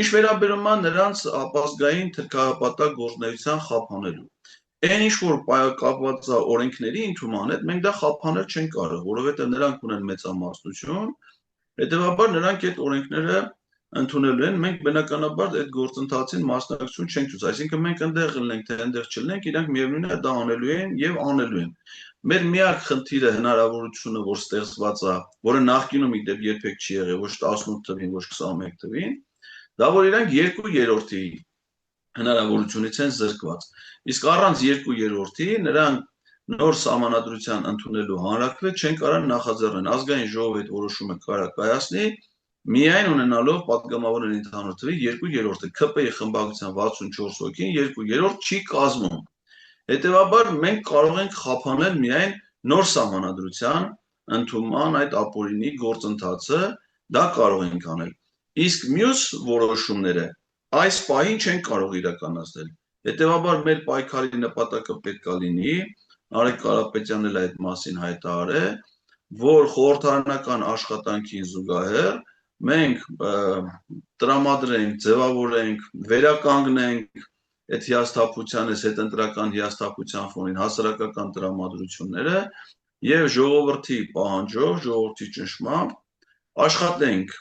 Ինչ վերաբերում է նրանց ապազգային թրքահապատակ գործունեության խափանելու։ Այն ինչ որ կապված է օրենքների ընդունման հետ, մենք դա խափանել չենք կարող, որովհետև նրանք ունեն մեծամասնություն, հետևաբար նրանք այդ օրենքները ընդունելու են, մենք բնականաբար այդ գործընթացին մասնակցություն չենք ցույց, այսինքն մենք այնտեղ լինենք, թե այնտեղ չլինենք, իրանք միևնույն է դա անելու են եւ անելու են։ Մեր միակ խնդիրը հնարավորությունը, որ ստեղծված է, որը նախկինում իդեպ երբեք չի եղել, ոչ 18 թվին, ոչ 21 թվին, դա որ իրանք 2/3-ի հնարավորությունից են զրկված։ Իսկ առանց 2/3-ի նրանք նոր սահմանադրության ընդունելու հանրակրվե չեն կարող նախաձեռնել։ Ազգային ժողովը այդ որոշումը կարող կայացնի միայն ունենալով պատգամավորների ընդհանուր թվի 2/3-ը, ՔՊ-ի խմբակցության 64 հոգին 2/3 չի կազմում։ Հետևաբար մենք կարող ենք խափանել միայն նոր սահմանադրության ընդունման այդ ապօրինի գործընթացը, դա կարող ենք անել։ Իսկ մյուս որոշումները այս պահին չեն կարող իրականացնել։ Հետևաբար մեր պայքարի նպատակը պետք է լինի, Արեգ Կարապետյանն էլ այդ մասին հայտարարել է, որ խորհրդարանական աշխատանքին զուգահեռ մենք տրամադրենք, ձևավորենք, վերականգնենք այդ հիասթափության, այս հետընտրական հիասթափության ֆոնին հասարակական տրամադրությունները եւ ժողովրդի պահանջով, ժողովրդի ճնշմամբ աշխատենք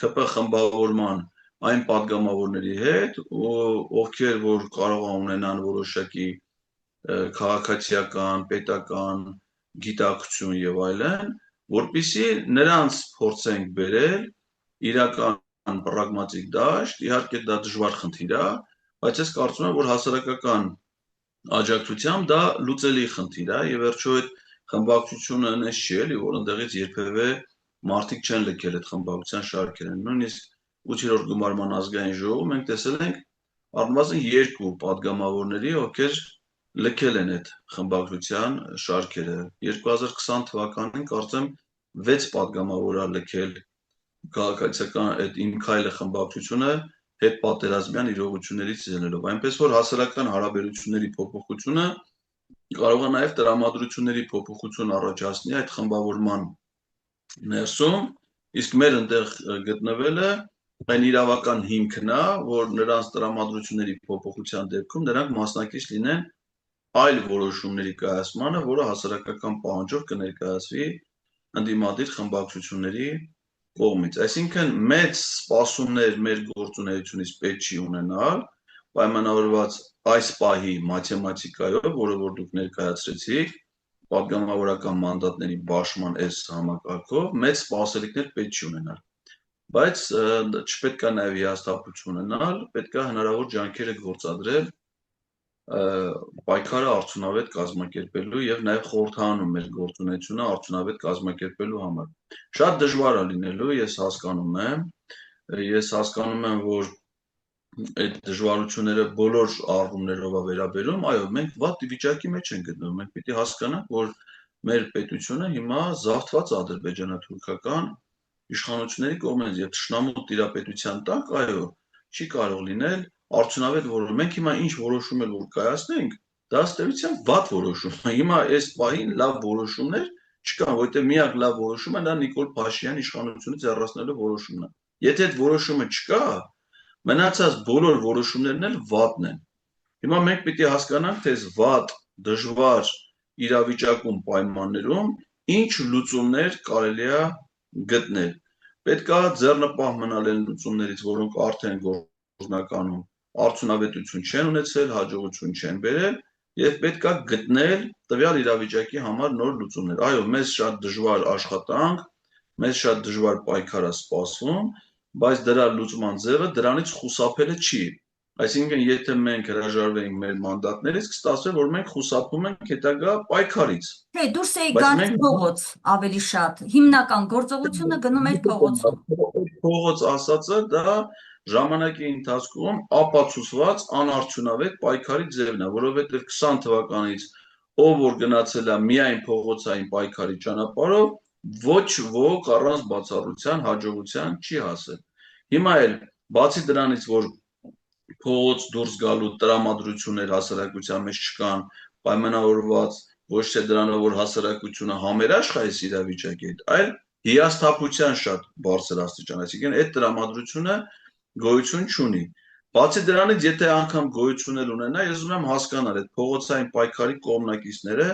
ՔՊ խմբավորման այն падգամավորների հետ, ովքեր որ կարող ունենան որոշակի քաղաքացիական, պետական գիտակցություն եւ այլն, որպիսի նրանց փորձենք բերել իրական պրագմատիկ դաշտ, իհարկե դա դժվար խնդիր է, բայց ես կարծում եմ, որ հասարակական աջակցությամբ դա լուծելի խնդիր է եւ վերջո այդ խմբակցությունը այնպես չի էլի, որ ընդեղից երբևէ մարդիկ չեն լքել այդ խմբակցության շարքերը։ Նույնիսկ 8-րդ գումարման ազգային ժողովում մենք տեսել ենք առնվազն 2 падգամավորների, ովքեր լքել են այդ խմբակցության շարքերը։ 2020 թվականին կարծեմ 6 падգամավոր է լքել քաղաքացիական այդ Իմ քայլը խմբակցությունը հետ պատերազմյան իրողություններից ելնելով։ Այնպես որ հասարակական հարաբերությունների փոփոխությունը կարող է նաև տրամադրությունների փոփոխություն առաջացնի այդ խմբավորման ներսում, իսկ մեր այնտեղ գտնվելը այն իրավական հիմքն է, որ նրանց տրամադրությունների փոփոխության դեպքում նրանք մասնակից լինեն այլ որոշումների կայացմանը, որը հասարակական պահանջով կներկայացվի ընդդիմադիր խմբակցությունների կողմից։ Այսինքն մեծ սպասումներ մեր գործունեությունից պետք չի ունենալ, պայմանավորված այս պահի մաթեմատիկայով, որը որ դուք ներկայացրեցիք, պատգամավորական մանդատների բաշխման այս համակարգով, մեծ սպասելիքներ պետք չի ունենալ։ բայց չպետք է նաև հիասթափություն ունենալ, պետք է հնարավոր ջանքերը գործադրել պայքարը արդյունավետ կազմակերպելու եւ նաև խորհրդանում մեր գործունեությունը արդյունավետ կազմակերպելու համար։ Շատ դժվար է լինելու, ես հասկանում եմ, որ այդ դժվարությունները բոլոր առումներով է վերաբերում, այո, մենք վատ վիճակի մեջ ենք գտնվում, մենք պիտի հասկանանք, որ մեր պետությունը հիմա զավթված ադրբեջանա-թուրքական իշխանությունների կողմից եւ թշնամու տիրապետության տակ, այո, չի կարող լինել արդյունավետ որոշում։ Մենք հիմա ինչ որոշում էլ որ կայացնենք, դա ըստեյության վատ որոշում է։ Հիմա այս պահին լավ որոշումներ չկան, որովհետեւ միակ լավ որոշումը դա Նիկոլ Փաշինյանի իշխանությունից հեռացնելու որոշումն է։ Եթե այդ որոշումը չկա, մնացած բոլոր որոշումներն էլ վատն են։ Հիմա մենք պիտի հասկանանք, թե այս վատ, դժվար իրավիճակում պայմաններում ինչ լուծումներ կարելի է գտնել։ Պետք է ձեռնպահ մնալ այն լուծումներից, որոնք արդեն գործնականում արդյունավետություն չեն ունեցել, հաջողություն չեն բերել, եւ պետք է գտնել տվյալ իրավիճակի համար նոր լուծումներ։ Այո, մեզ շատ դժվար աշխատանք, մեզ շատ դժվար պայքար է սպասվում, բայց դրա լուծման ձևը դրանից խուսափելը չի։ Այսինքն, եթե մենք հրաժարվենք մեր մանդատներից, կստացվի, որ մենք խուսափում ենք հետագա պայքարից։ Թե դուրս էի Բայց գալիս մենք փողոց ավելի շատ, հիմնական գործողությունը գնում էր փողոցում։ փողոց ասածը դա ժամանակի ընթացքում ապացուցված անարդյունավետ պայքարի ձևն է, որովհետև 20 թվականից ով որ գնացել է միայն փողոցային պայքարի ճանապարհով, ոչ ոք առանց բացառության հաջողության չի հասել։ Հիմա էլ բացի դրանից, որ փողոց դուրս գալու տրամադրություններ հասարակության մեջ չկան, պայմանավորված ոչ թե դրանով, որ հասարակությունը համերաշխ է այս իրավիճակի հետ, այլ հիասթափության շատ բարձր աստիճան, այսինքն այդ տրամադրությունը գոյություն չունի։ Բացի դրանից, եթե անգամ գոյություն էլ ունենա, ես ուզում եմ հասկանալ այդ փողոցային պայքարի կողմնակիցները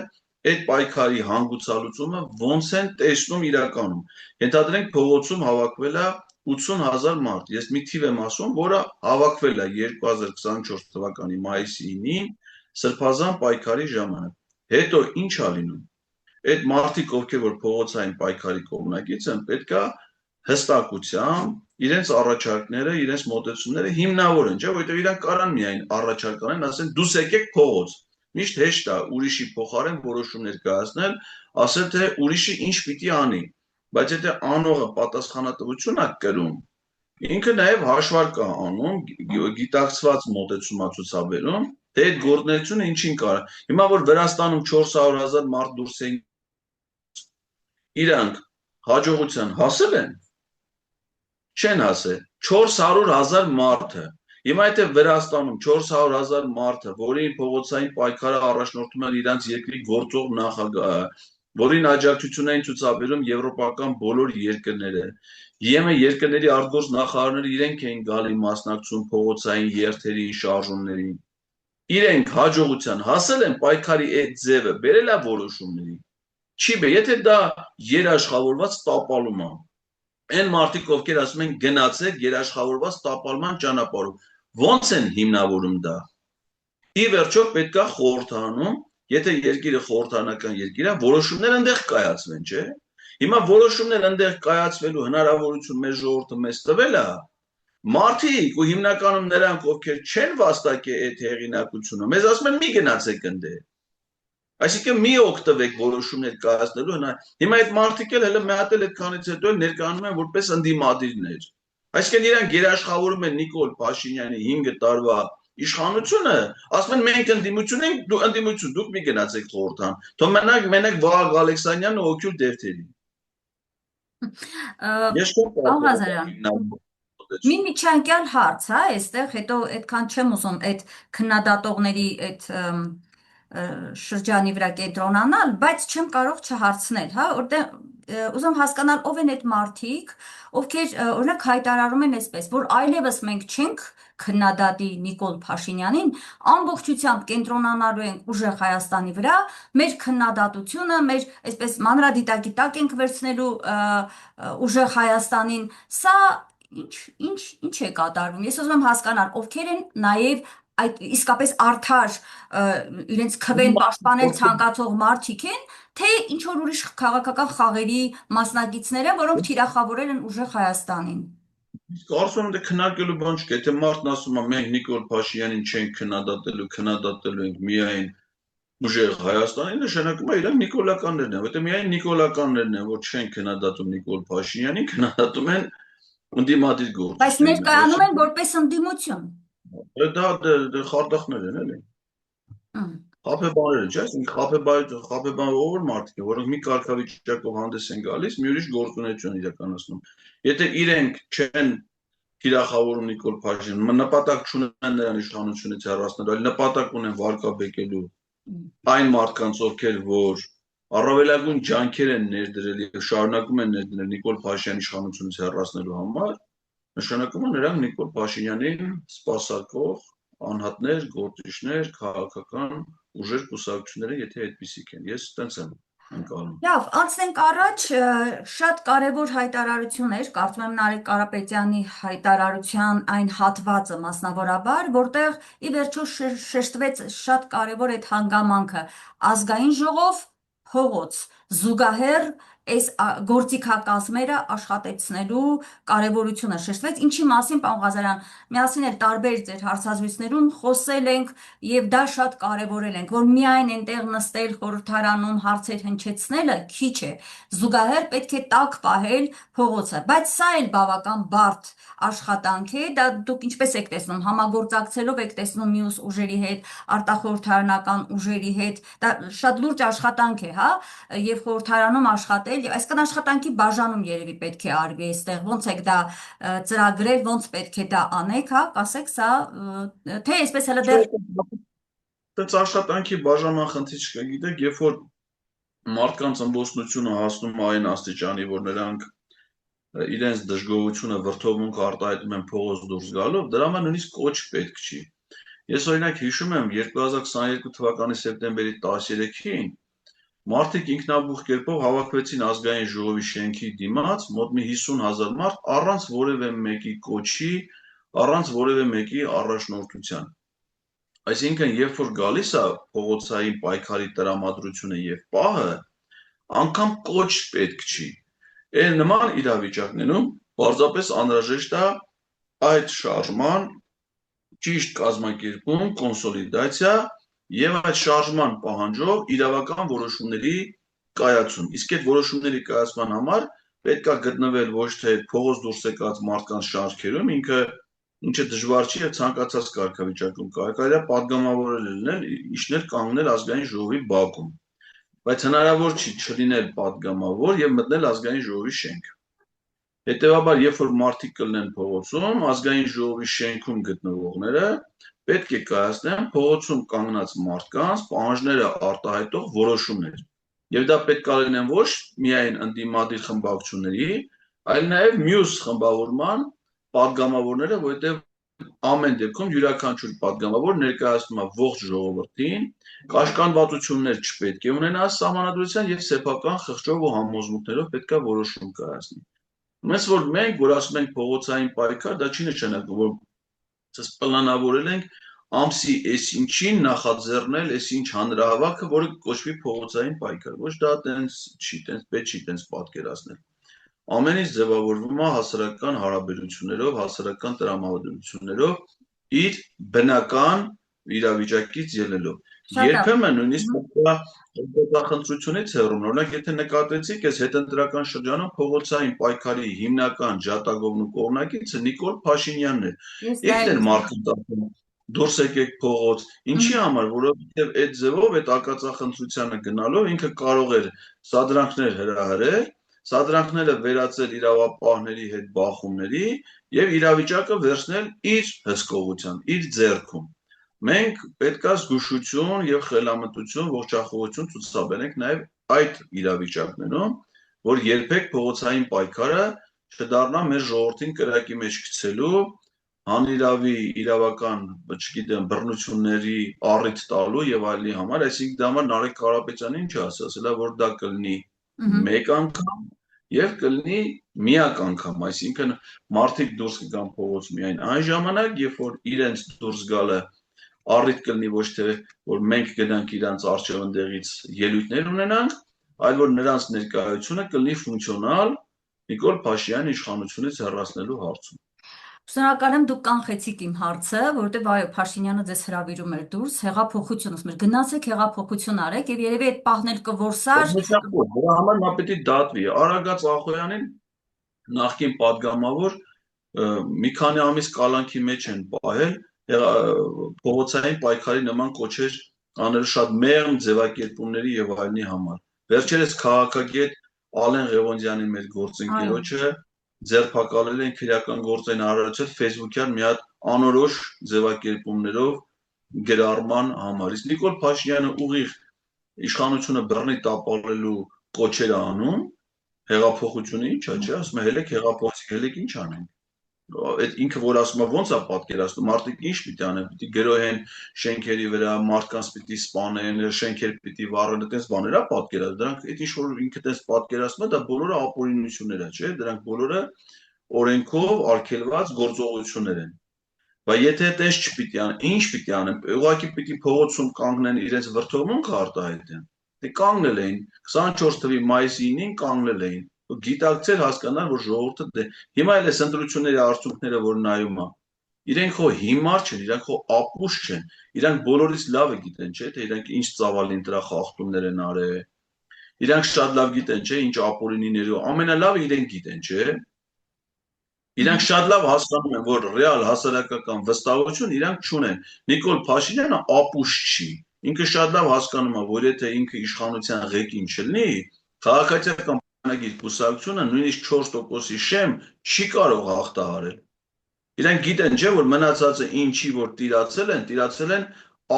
այդ պայքարի հանգուցալուծումը ոնց են տեսնում իրականում։ Ենթադրենք փողոցում հավաքվել է 80,000 մարդ։ Ես մի թիվ եմ ասում, որը հավաքվել է 2024 թվականի մայիսի 9-ին Սրբազան պայքարի ժամանակ։ Հետո ինչ է լինում։ Այդ մարդիկ, ովքեր որ փողոցային պայքարի կողմնակից են, պետքա հստակությամբ իրենց առաջարկները, իրենց մոտեցումները հիմնավորեն, չէ՞, որովհետև իրանք կարան միայն առաջարկ անեն, ասեն դուս եկեք փողոց։ Միշտ հեշտ է ուրիշի փոխարեն որոշումներ կայացնել, ասել թե ուրիշը ինչ պիտի անի, բայց եթե անողը պատասխանատվություն է կրում, ինքը նաև հաշվարկ է անում, գիտակցված մոտեցում է ցուցաբերում, թե այդ գործունեությունը ինչին կարա։ Հիմա որ Վրաստանում 400,000 մարդ դուրս էին, իրանք հաջողության հասել են, չեն հասել 400,000 մարդը։ Հիմա եթե Վրաստանում 400,000 մարդը, որին փողոցային պայքարը առաջնորդում են իրանց երկրի գործող նախագահը, որին աջակցություն էին ցուցաբերում եվրոպական բոլոր երկրները, ԵՄ երկրների արտգործ նախարարները իրենք էին գալի մասնակցում փողոցային երթերին, շարժումներին։ Իրենք հաջողության հասել են պայքարի այդ ձևը, բերել է որոշումների։ Չի բե, եթե դա երաշխավորված տապալում է, այն մարդիկ, ովքեր ասում են գնացեք երաշխավորված տապալման ճանապարհով, ո՞նց են հիմնավորում դա։ Ի վերջո պետք է խորհրդանում, եթե երկիրը խորհրդանական երկիր է, որոշումներ այնտեղ կայացվեն, չէ՞։ Հիմա որոշումներ այնտեղ կայացվելու հնարավորություն մեր ժողովուրդը մեզ տվել է, մարդիկ ու հիմնականում նրանք, ովքեր չեն վաստակի այդ հեղինակությունը, մեզ ասում են մի գնացեք այնտեղ։ Այսինքն մի օգտվեք որոշումներ կայացնելու հիմա այդ մարդիկ էլ հələ մի հատ էլ այդքանից հետո էլ ներկայանում են որպես ընդդիմադիրներ։ Այսինքն իրանք երաշխավորում են Նիկոլ Փաշինյանի 5 տարվա իշխանությունը, ասում են մենք ընդդիմություն ենք, դու ընդդիմություն, դուք մի գնացեք խորհրդան։ Թող մենակ Վահագն Ալեքսանյանն օգուտ դերթերի։ Ես Պարոն Ղազարյան, մի միջանկյալ հարց, հա, այստեղ հետո այդքան չեմ ուզում այդ քննադատողների այդ շրջանի վրա կենտրոնանալ, բայց չեմ կարող չհարցնել, հա, որտեղ ուզում հասկանալ ով են այդ մարդիկ, ովքեր օրինակ հայտարարում են այսպես, որ այլևս մենք չենք քննադատի Նիկոլ Փաշինյանին, ամբողջությամբ կենտրոնանալու ենք ուժեղ Հայաստանի վրա, մեր քննադատությունը, մեր այսպես մանրադիտակի տակ ենք վերցնելու ուժեղ Հայաստանին, սա ինչ է կատարվում։ Ես ուզում եմ հասկանալ, ովքեր են նաև այդ իսկապես արդար իրենց քվեն պաշտպանել ցանկացող մարդիկ են, թե ինչ որ ուրիշ քաղաքական խաղերի մասնակիցները, որոնք թիրախավորել են ուժեղ Հայաստանին։ Կարծում եմ դե քննարկելու բան չկա, եթե մարդն ասում է մենք Նիկոլ Փաշինյանին չենք քննադատելու ենք միայն ուժեղ Հայաստանի, նշանակում է իրանք նիկոլականներն են, որտեղ միայն նիկոլականներն են, որ չեն քննադատում Նիկոլ Փաշինյանին, քննադատում են ընդդիմադիր Բայց գործիչներին, ներկայանում են որպես ընդդիմություն։ դա խարդախներ են, էլի։ Մ, Խաբեբաներ են, չէ՞, այսինքն խաբեբան ով մարդիկ են, որոնք մի կարգավիճակով հանդես են գալիս, մի ուրիշ գործունեություն իրականացնում։ Եթե իրենք չեն թիրախավորում Նիկոլ Փաշինյանին, նպատակ չունեն նրան իշխանությունից հեռացնելու, այլ նպատակ ունեն վարկաբեկելու այն մարդկանց, ովքեր որ առավելագույն ջանքեր են ներդրել եւ շարունակում են ներդնել Նիկոլ Փաշինյանի իշխանությունից հեռացնելու համար, նշանակում է նրանք Նիկոլ Փաշինյանին սպասարկող անհատներ, գործիչներ, քաղաքական ուժեր, կուսակցությունները, եթե այդպիսիք են։ Ես տենց եմ ընկալում։ Լավ, անցնենք առաջ, շատ կարևոր հայտարարություն էր, կարծում եմ Նարեկ Կարապետյանի հայտարարության այն հատվածը մասնավորաբար, որտեղ ի վերջո շեշտվեց շատ կարևոր այդ հանգամանքը, ազգային ժողով, փողոց, զուգահեռ այս գործիքակազմերը աշխատեցնելու կարևորությունը շեշտվեց, ինչի մասին, պարոն Ղազարյան, միասին էլ տարբեր ձեր հարցազրույցներում խոսել ենք եւ դա շատ կարևորել ենք, որ միայն այնտեղ նստել խորհրդարանում հարցեր հնչեցնելը քիչ է, զուգահեռ պետք է տակ պահել փողոցը, բայց սա էլ բավական բարդ աշխատանք է, դա դուք ինչպես եք տեսնում, համագործակցելով եք տեսնում մյուս ուժերի հետ, արտախորհրդարանական ուժերի հետ, դա շատ լուրջ աշխատանք է, հա, եւ խորհրդարանում աշխատել, եւ այսքան աշխատանքի բաժանում երևի պետք է արվի այստեղ, ոնց եք դա ծրագրել, ոնց պետք է դա անեք, հա, կասեք սա, թե այսպես հələ դեռ Դից աշխատանքի բաժանման խնդիր չկա, գիտեք, երբ որ մարդկանց ըմբոսնությունը հասնում է այն աստիճանի, որ նրանք իրենց դժգոհությունը վրդովմունք արտահայտում են փողոց դուրս գալով, դրա համար նույնիսկ կոչ պետք չի։ Ես օրինակ հիշում եմ 2022 թվականի սեպտեմբերի 13-ին մարդիկ ինքնաբուխ կերպով հավաքվեցին ազգային ժողովի շենքի դիմաց, մոտ մի 50,000 մարդ առանց որևէ մեկի կոչի, առանց որևէ մեկի առաջնորդության։ Այսինքն, երբ որ գալիս է փողոցային պայքարի տրամադրությունը եւ պահը, անգամ կոչ պետք չի։ Այն նման իրավիճակներում պարզապես անհրաժեշտ է այդ շարժման ճիշտ կազմակերպում, կոնսոլիդացիա եւ այդ շարժման պահանջով իրավական որոշումների կայացում։ Իսկ այդ որոշումների կայացման համար պետք է գտնվել ոչ թե փողոց դուրս եկած մարդկանց շարքերում, ինչը դժվար չի եւ ցանկացած կարգավիճակում կարելի է падգամավորել լինել, իջնել կանգնել ազգային ժողովի բակում, բայց հնարավոր չի չլինել падգամավոր եւ մտնել ազգային ժողովի շենք։ Հետևաբար, երբ որ մարդիկ կլինեն փողոցում, ազգային ժողովի շենքում գտնվողները պետք է կայացնեն փողոցում կանգնած մարդկանց պահանջները արտահայտող որոշումներ։ Եվ դա պետք է լինեն ոչ միայն ընդդիմադիր խմբակցությունների, այլ նաեւ մյուս խմբավորման падգամավորները, որովհետեւ ամեն դեպքում յուրաքանչյուր падգամավոր ներկայացնում է ողջ ժողովրդին, կաշկանդվածություններ չպետք է ունենա սահմանադրության եւ սեփական խղճով ու համոզմունքներով պետք է որոշում կայացնի։ Մենք որ մենք որ ասում ենք փողոցային պայքար, դա չի նշանակում, որ ցած պլանավորել ենք ամսի այսինչին նախաձեռնել այսինչ հանրահավաքը, որը կոչվի փողոցային պայքար։ Ոչ դա տենց չի, տենց պետք չի տենց պատկերացնել։ Ամեն ինչ ձևավորվում է հասարակական հարաբերություններով, հասարակական տրամադրություններով, իր բնական իրավիճակից ելնելով։ Երբեմն նույնիսկ հետախնդրությունից հեռուն, օրինակ եթե նկատեցիք, այս հետընտրական շրջանում փողոցային պայքարի հիմնական ջատագովն ու կողմնակիցը Նիկոլ Փաշինյանն է։ Եկել են մարդիկ դուրս եկեք փողոց, ինչի համար, որովհետև այդ ձևով այդ արկածախնդրությանը գնալով ինքը կարող էր սադրանքներ հրահրել, սադրանքները վերածել իրավապահների հետ բախումների եւ իրավիճակը վերցնել իր հսկողության, իր ձեռքում։ Մենք պետքա զգուշություն եւ խելամտություն, ողջախոհություն ցուցաբերենք նաեւ այդ իրավիճակներում, որ երբեք փողոցային պայքարը չդառնա մեր ժողովրդին կրակի մեջ գցելու, հանիրավի իրավական, չգիտեմ, բռնությունների առիթ տալու եւ այլնի համար, այսինքն դա համար Նարեկ Կարապետյանը ինչ ասել է, որ դա կլինի մեկ անգամ եւ կլինի միակ անգամ, այսինքն մարդիկ դուրս կգան փողոց միայն այն ժամանակ, երբ որ իրենց դուրս գալը առիթ կլինի ոչ թե որ մենք գնանք իրանց արժեվ ընդեղից ելույթներ ունենանք, այլ որ նրանց ներկայությունը կլինի ֆունկցիոնալ Նիկոլ Փաշինյանի իշխանությունից հեռացնելու հարցում։ Շնորհակալ եմ, դուք կանխեցիք իմ հարցը, որովհետև այո, Փաշինյանը ձեզ հրավիրում էր դուրս, հեղափոխություն, ասում էր, գնացեք հեղափոխություն արեք, եւ երևի այդ պահն էլ կորսար։ Դրա համար նա պետք է դատվի։ Արագած Ախոյանին նախկին падգամավոր մի քանի ամիս կալանքի մեջ են պահել փողոցային պայքարի նման կոչեր անել շատ մեղմ ձևակերպումների եւ այլնի համար։ Վերջերս քաղաքագետ Ալեն Ղևոնդյանի մեր գործընկերոջը ձերբակալել են քրեական գործային արարողության Facebook-յան մի հատ անորոշ ձևակերպումներով գրառման համար։ Իսկ Նիկոլ Փաշինյանը ուղիղ իշխանությունը բռնի տապալելու կոչեր անում, հեղափոխությունը ի՞նչ է, չէ՞, ասում է հելեք հեղափոխեցիք, հելեք ինչ անենք։ Այդ ինքը որ ասում է ո՞նց է պատկերացնում, մարդիկ ինչ պիտի անեն, պիտի գրոհեն շենքերի վրա, մարդկանց պիտի սպանեն, շենքեր պիտի վառեն, այդպես բաներ է պատկերացնում։ Դրանք այդ ինչ որ ինքը տես պատկերացնում է, դա բոլորը ապօրինություններ է, չէ՞, դրանք բոլորը օրենքով արգելված գործողություններ են։ Բայց եթե այդպես չպիտի անեն, ինչ պիտի անեն, ուղղակի պիտի փողոցում կանգնեն իրենց վրթովմունքը արտահայտեն։ Դե կանգնել էին 24 թվականի մայիսի 9-ին կանգնել էին։ Գիտակցել հասկանալ, որ ժողովուրդը դե հիմա էլ էս ընտրությունների արդյունքները որ նայում է, իրենք հո հիմար չեն, իրենք հո ապուշ չեն, իրանք բոլորից լավը գիտեն, չէ՞, թե իրանք ինչ ծավալին դրա խախտումներ են արել։ Իրանք շատ լավ գիտեն, չէ՞, ինչ ապօրինիներով, ամենալավը իրենք գիտեն, չէ՞։ Իրանք շատ լավ հասկանում են, որ ռեալ հասարակական վստահություն իրանք չունեն։ Նիկոլ Փաշինյանը ապուշ չի։ Ինքը շատ լավ հասկանում է, որ եթե ինքը իշխանության ղեկին չլինի, քաղաքացիական բանակի կուսակցությունը նույնիսկ 4%-ի շեմ չի կարող հաղթահարել։ Իրանք գիտեն, չէ, որ մնացածը ինչի որ տիրացել են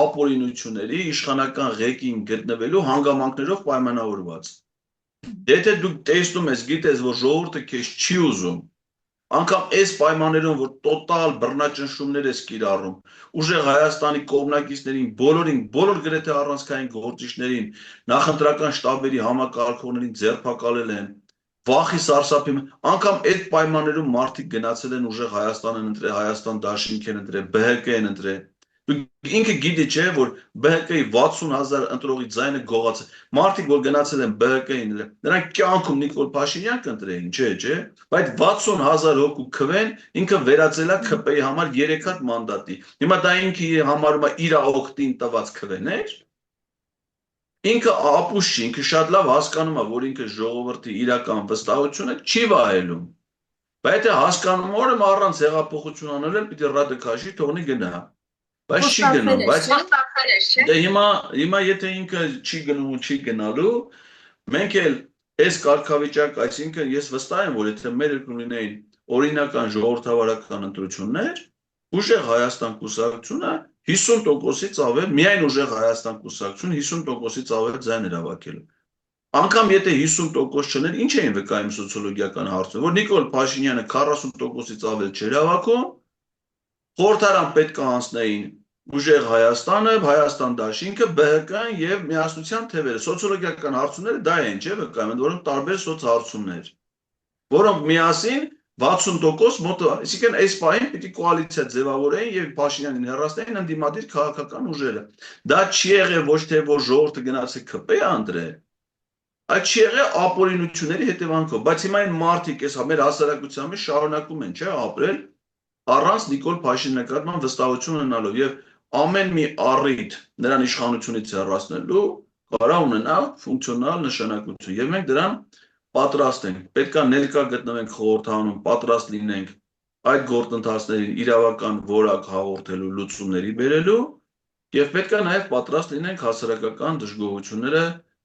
ապօրինությունների իշխանական ղեկին գտնվելու հանգամանքներով պայմանավորված։ Եթե դու տեսնում ես, գիտես, որ ժողովուրդը քեզ չի ուզում, անգամ այս պայմաններում, որ տոտալ բռնաճնշումներ ես կիրառում, ուժեղ Հայաստանի կողմնակիցներին, բոլորին, բոլոր գրեթե առանցքային գործիչներին, նախընտրական շտաբերի համակարգողներին ձերբակալել են, վախի սարսափի, անգամ այդ պայմաններում մարդիկ գնացել են ուժեղ Հայաստան են ընտրել, Հայաստան դաշինք են ընտրել, ԲՀԿ են ընտրել։ Ինքը գիտի, չէ, որ ԲՀԿ-ի 60,000 ընտրողի ձայնը գողաց։ Մարդիկ, որ գնացել են ԲՀԿ-ին, նրանք կյանքում Նիկոլ Փաշինյան կընտրեին, չէ, բայց 60,000 հոգու քվեն ինքը վերածել է ՔՊ-ի համար 3 հատ մանդատի։ Հիմա դա ինքը համարում է իր օգտին տված քվեներ։ Ինքը ապուշ չի, ինքը շատ լավ հասկանում է, որ ինքը ժողովրդի իրական վստահությունը չի վայելում։ Բայց եթե հասկանում որ առանց հեղափոխություն անել էլ պիտի ռադը քաշի, թողնի գնա։ Բայց չի գնում, բայց դե հիմա եթե ինքը չի գնում ու չի գնալու, մենք էլ այս կարգավիճակ, այսինքն ես վստահ եմ, որ եթե մեր երկրում լինեին օրինական ժողովրդավարական ընտրություններ, ուժեղ Հայաստան կուսակցությունը 50%-ից ավել, միայն ուժեղ Հայաստան կուսակցությունը 50%-ից ավել ձայն էր հավաքել։ Անկամ եթե 50% չներ, ինչ էին վկայում սոցիոլոգիական հարցում, որ Նիկոլ Փաշինյանը 40%-ից ավել չէր հավաքում, խորհրդարան պետք է անցնեին ուժեղ Հայաստանը, Հայաստան դաշինքը, ԲՀԿ-ն եւ միասնության թևերը։ Սոցիոլոգիական հարցումները դա են, չէ՞, վկայում, որոնք տարբեր սոցհարցումներ, որոնք միասին 60% մոտ, այսինքն այս պահին պիտի կոալիցիա ձևավորեին եւ Փաշինյանին հեռացնեին ընդդիմադիր քաղաքական ուժերը։ Դա չի եղել ոչ թե որ ժողովուրդը գնաց ԿՊ անդրե, այդ չի եղել ապօրինությունների հետևանքով, բայց հիմա այն մարդիկ էս մեր հասարակության մեջ շարունակում են, չէ, ապրել առանց Նիկոլ Փաշինյանի նկատմամբ վստահություն ունենալով եւ ամեն մի առիթ նրան իշխանությունից հեռացնելու կարա ունենա ֆունկցիոնալ նշանակություն եւ մենք դրան պատրաստ ենք, պետք է ներկա գտնվենք խորհրդանում, պատրաստ լինենք այդ գործընթացներին իրավական որակ հաղորդելու, լուծումների բերելու եւ պետք է նաեւ պատրաստ լինենք հասարակական դժգոհությունները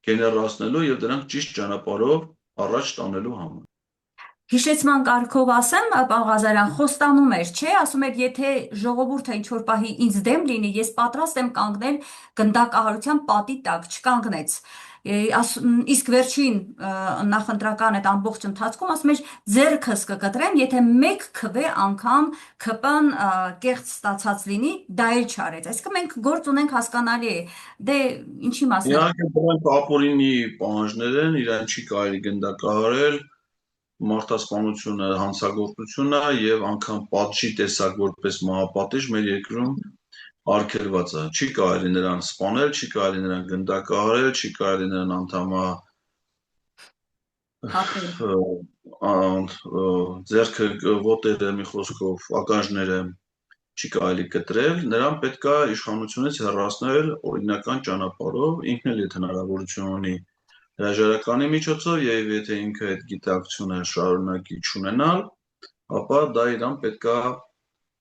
գեներացնելու եւ դրանք ճիշտ ճանապարհով առաջ տանելու համար։ Հիշեցման կարգով ասեմ, պարոն Ղազարյան խոստանում էր, չէ, ասում էր, եթե ժողովուրդը ինչ որ պահի ինձ դեմ լինի, ես պատրաստ եմ կանգնել գնդակահարության պատի տակ, չկանգնեց։ Իսկ վերջին նախընտրական այդ ամբողջ ընթացքում ասում էր, ձերքս կկտրեմ, եթե մեկ քվե անգամ ՔՊ-ն կեղծ ստացած լինի, դա էլ չարեց։ Այսինքն մենք գործ ունենք, հասկանալի է։ Դե ինչի մասն է։ Իհարկե դրանք ապօրինի պահանջներ են, իրան չի կարելի գնդակահարել, մարդասպանությունը հանցագործություն է եւ անգամ պատժի տեսակ որպես մահապատիժ մեր երկրում արգելված է։ Չի կարելի նրան սպանել, չի կարելի նրան գնդակահարել, չի կարելի նրան անդամա Հապրել։ ձեռքը ոտերը մի խոսքով ականջները չի կարելի կտրել, նրան պետք է իշխանությունից հեռացնել օրինական ճանապարհով, ինքն էլ եթե հնարավորություն ունի հրաժարականի միջոցով եւ եթե ինքը այդ գիտակցությունը շարունակի չունենալ, ապա դա իրան պետք է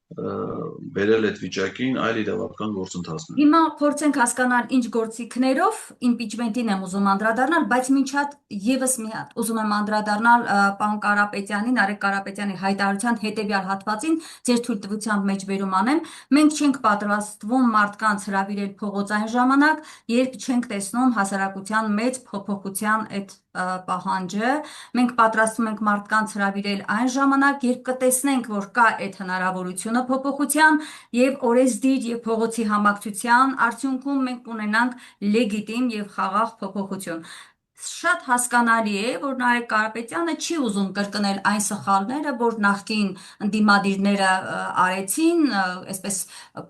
բերել այդ վիճակին այլ իրավական գործընթացներ։ Հիմա փորձենք հասկանալ ինչ գործիքներով իմպիչմենտին եմ ուզում անդրադառնալ, բայց մինչ այդ եւս մի հատ ուզում եմ անդրադառնալ պարոն Կարապետյանի, Նարեկ Կարապետյանի հայտարարության հետեւյալ հատվածին, ձեր թույլտվությամբ մեջբերում անեմ։ Մենք չենք պատրաստվում մարդկանց հրավիրել փողոց այն ժամանակ, երբ չենք տեսնում հասարակության մեծ փոփոխության այդ պահանջը, մենք պատրաստվում ենք մարդկանց հրավիրել այն ժամանակ, երբ կտեսնենք, որ կա այդ հնարավորությունը փոփոխության եւ օրեսդիր եւ փողոցի համակցության արդյունքում մենք կունենանք լեգիտիմ եւ խաղաղ փոփոխություն։ Շատ հասկանալի է, որ Նարեկ Կարապետյանը չի ուզում կրկնել այն սխալները, որ նախկին ընդդիմադիրները արեցին, այսպես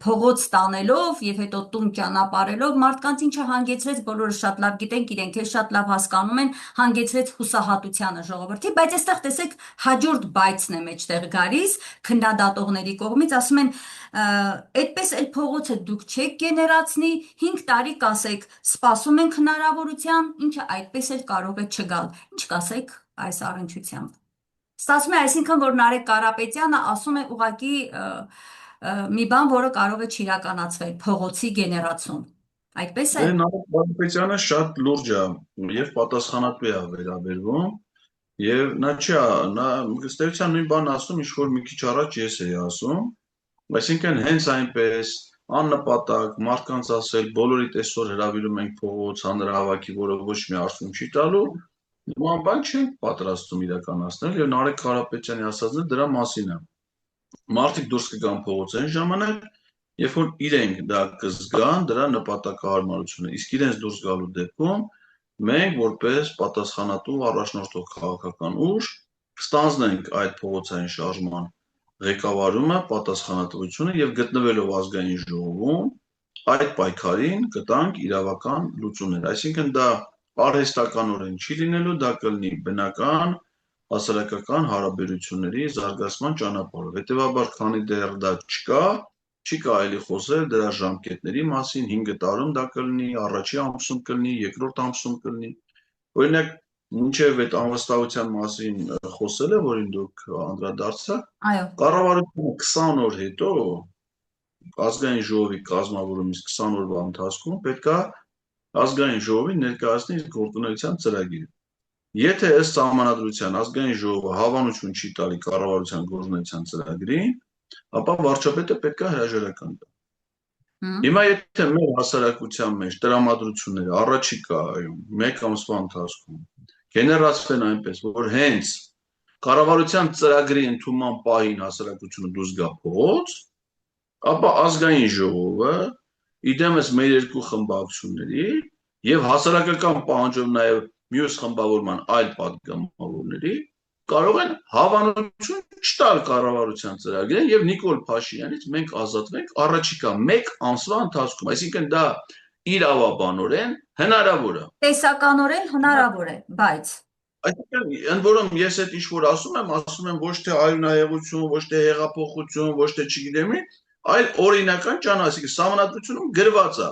փողոց տանելով եւ հետո տուն ճանապարհելով մարդկանց, ինչը հանգեցրեց, բոլորը շատ լավ գիտենք, իրենք էլ շատ լավ հասկանում են, հանգեցրեց հուսահատությանը ժողովրդի, բայց այստեղ տեսեք հաջորդ բայցն է մեջտեղ գալիս քննադատողների կողմից, ասում են այդպես էլ փողոցը դուք չեք գեներացնի, 5 տարի կասեք, սպասում ենք հնարավորության, ինչը այդպես էլ կարող է չգալ։ Ինչ կասեք այս առնչությամբ։ Ստացվում է, այսինքն, որ Նարեկ Կարապետյանը ասում է ուղղակի մի բան, որը կարող է չիրականացվել, փողոցի գեներացում։ Այդպես է։ Նարեկ Կարապետյանը շատ լուրջ է եւ պատասխանատու է վերաբերվում եւ նա ըստ էության նույն բանն ասում, ինչ որ մի քիչ առաջ ես էի ասում, այսինքն հենց այնպես աննպատակ մարդկանց ասել բոլորիդ այսօր հրավիրում ենք փողոց հանրահավաքի, որը ոչ մի արդյունք չի տալու, նման բան չենք պատրաստում իրականացնել եւ Նարեկ Կարապետյանի ասածը դրա մասին է։ Մարդիկ դուրս կգան փողոց այն ժամանակ, երբ որ իրենք դա կզգան, դրա նպատակահարմարությունը, իսկ իրենց դուրս գալու դեպքում մենք որպես պատասխանատու առաջնորդող քաղաքական ուժ կստանձնենք այդ փողոցային շարժման ղեկավարումը, պատասխանատվությունը եւ գտնվելով ազգային ժողովում այդ պայքարին կտանք իրավական լուծումներ։ Այսինքն դա արհեստականորեն չի լինելու, դա կլինի բնական հասարակական հարաբերությունների զարգացման ճանապարհով։ Հետևաբար, քանի դեռ դա չկա, չի կարելի խոսել դրա ժամկետների մասին, 5 տարում դա կլինի, առաջի ամսում կլինի, երկրորդ ամսում կլինի։ Օրինակ, մինչև այդ անվստահության մասին խոսելը, որին դուք անդրադարձաք, կառավարությունը 20 օր հետո ազգային ժողովի կազմավորումից 20 օրվա ընթացքում պետք է ազգային ժողովին ներկայացնի իր գործունեության ծրագիրը։ Եթե ըստ սահմանադրության ազգային ժողովը հավանություն չի տալի կառավարության գործունեության ծրագրին, ապա վարչապետը պետք է հրաժարական տա։ Հիմա եթե մեր հասարակության մեջ տրամադրությունները առաջիկայում 1 ամսվա ընթացքում գեներացվեն այնպես, որ հենց կառավարության ծրագրի ընդունման պահին հասարակությունը դուրս գա փողոց, ապա ազգային ժողովը իդեմս մեր երկու խմբակցությունների եւ հասարակական պահանջով նաեւ մյուս խմբավորման այլ պատգամավորների կարող են հավանություն չտալ կառավարության ծրագրին եւ Նիկոլ Փաշինյանից մենք ազատվենք առաջիկա 1 ամսվա ընթացքում, այսինքն դա իրավաբանորեն հնարավոր է։ Տեսականորեն հնարավոր է, բայց այսինքն ընդ որում ես այդ ինչ որ ասում եմ ոչ թե արյունահեղություն, ոչ թե հեղափոխություն, ոչ թե չգիտեմ ինչ, այլ օրինական ճանաչ, այսինքն սահմանադրությունում գրված է։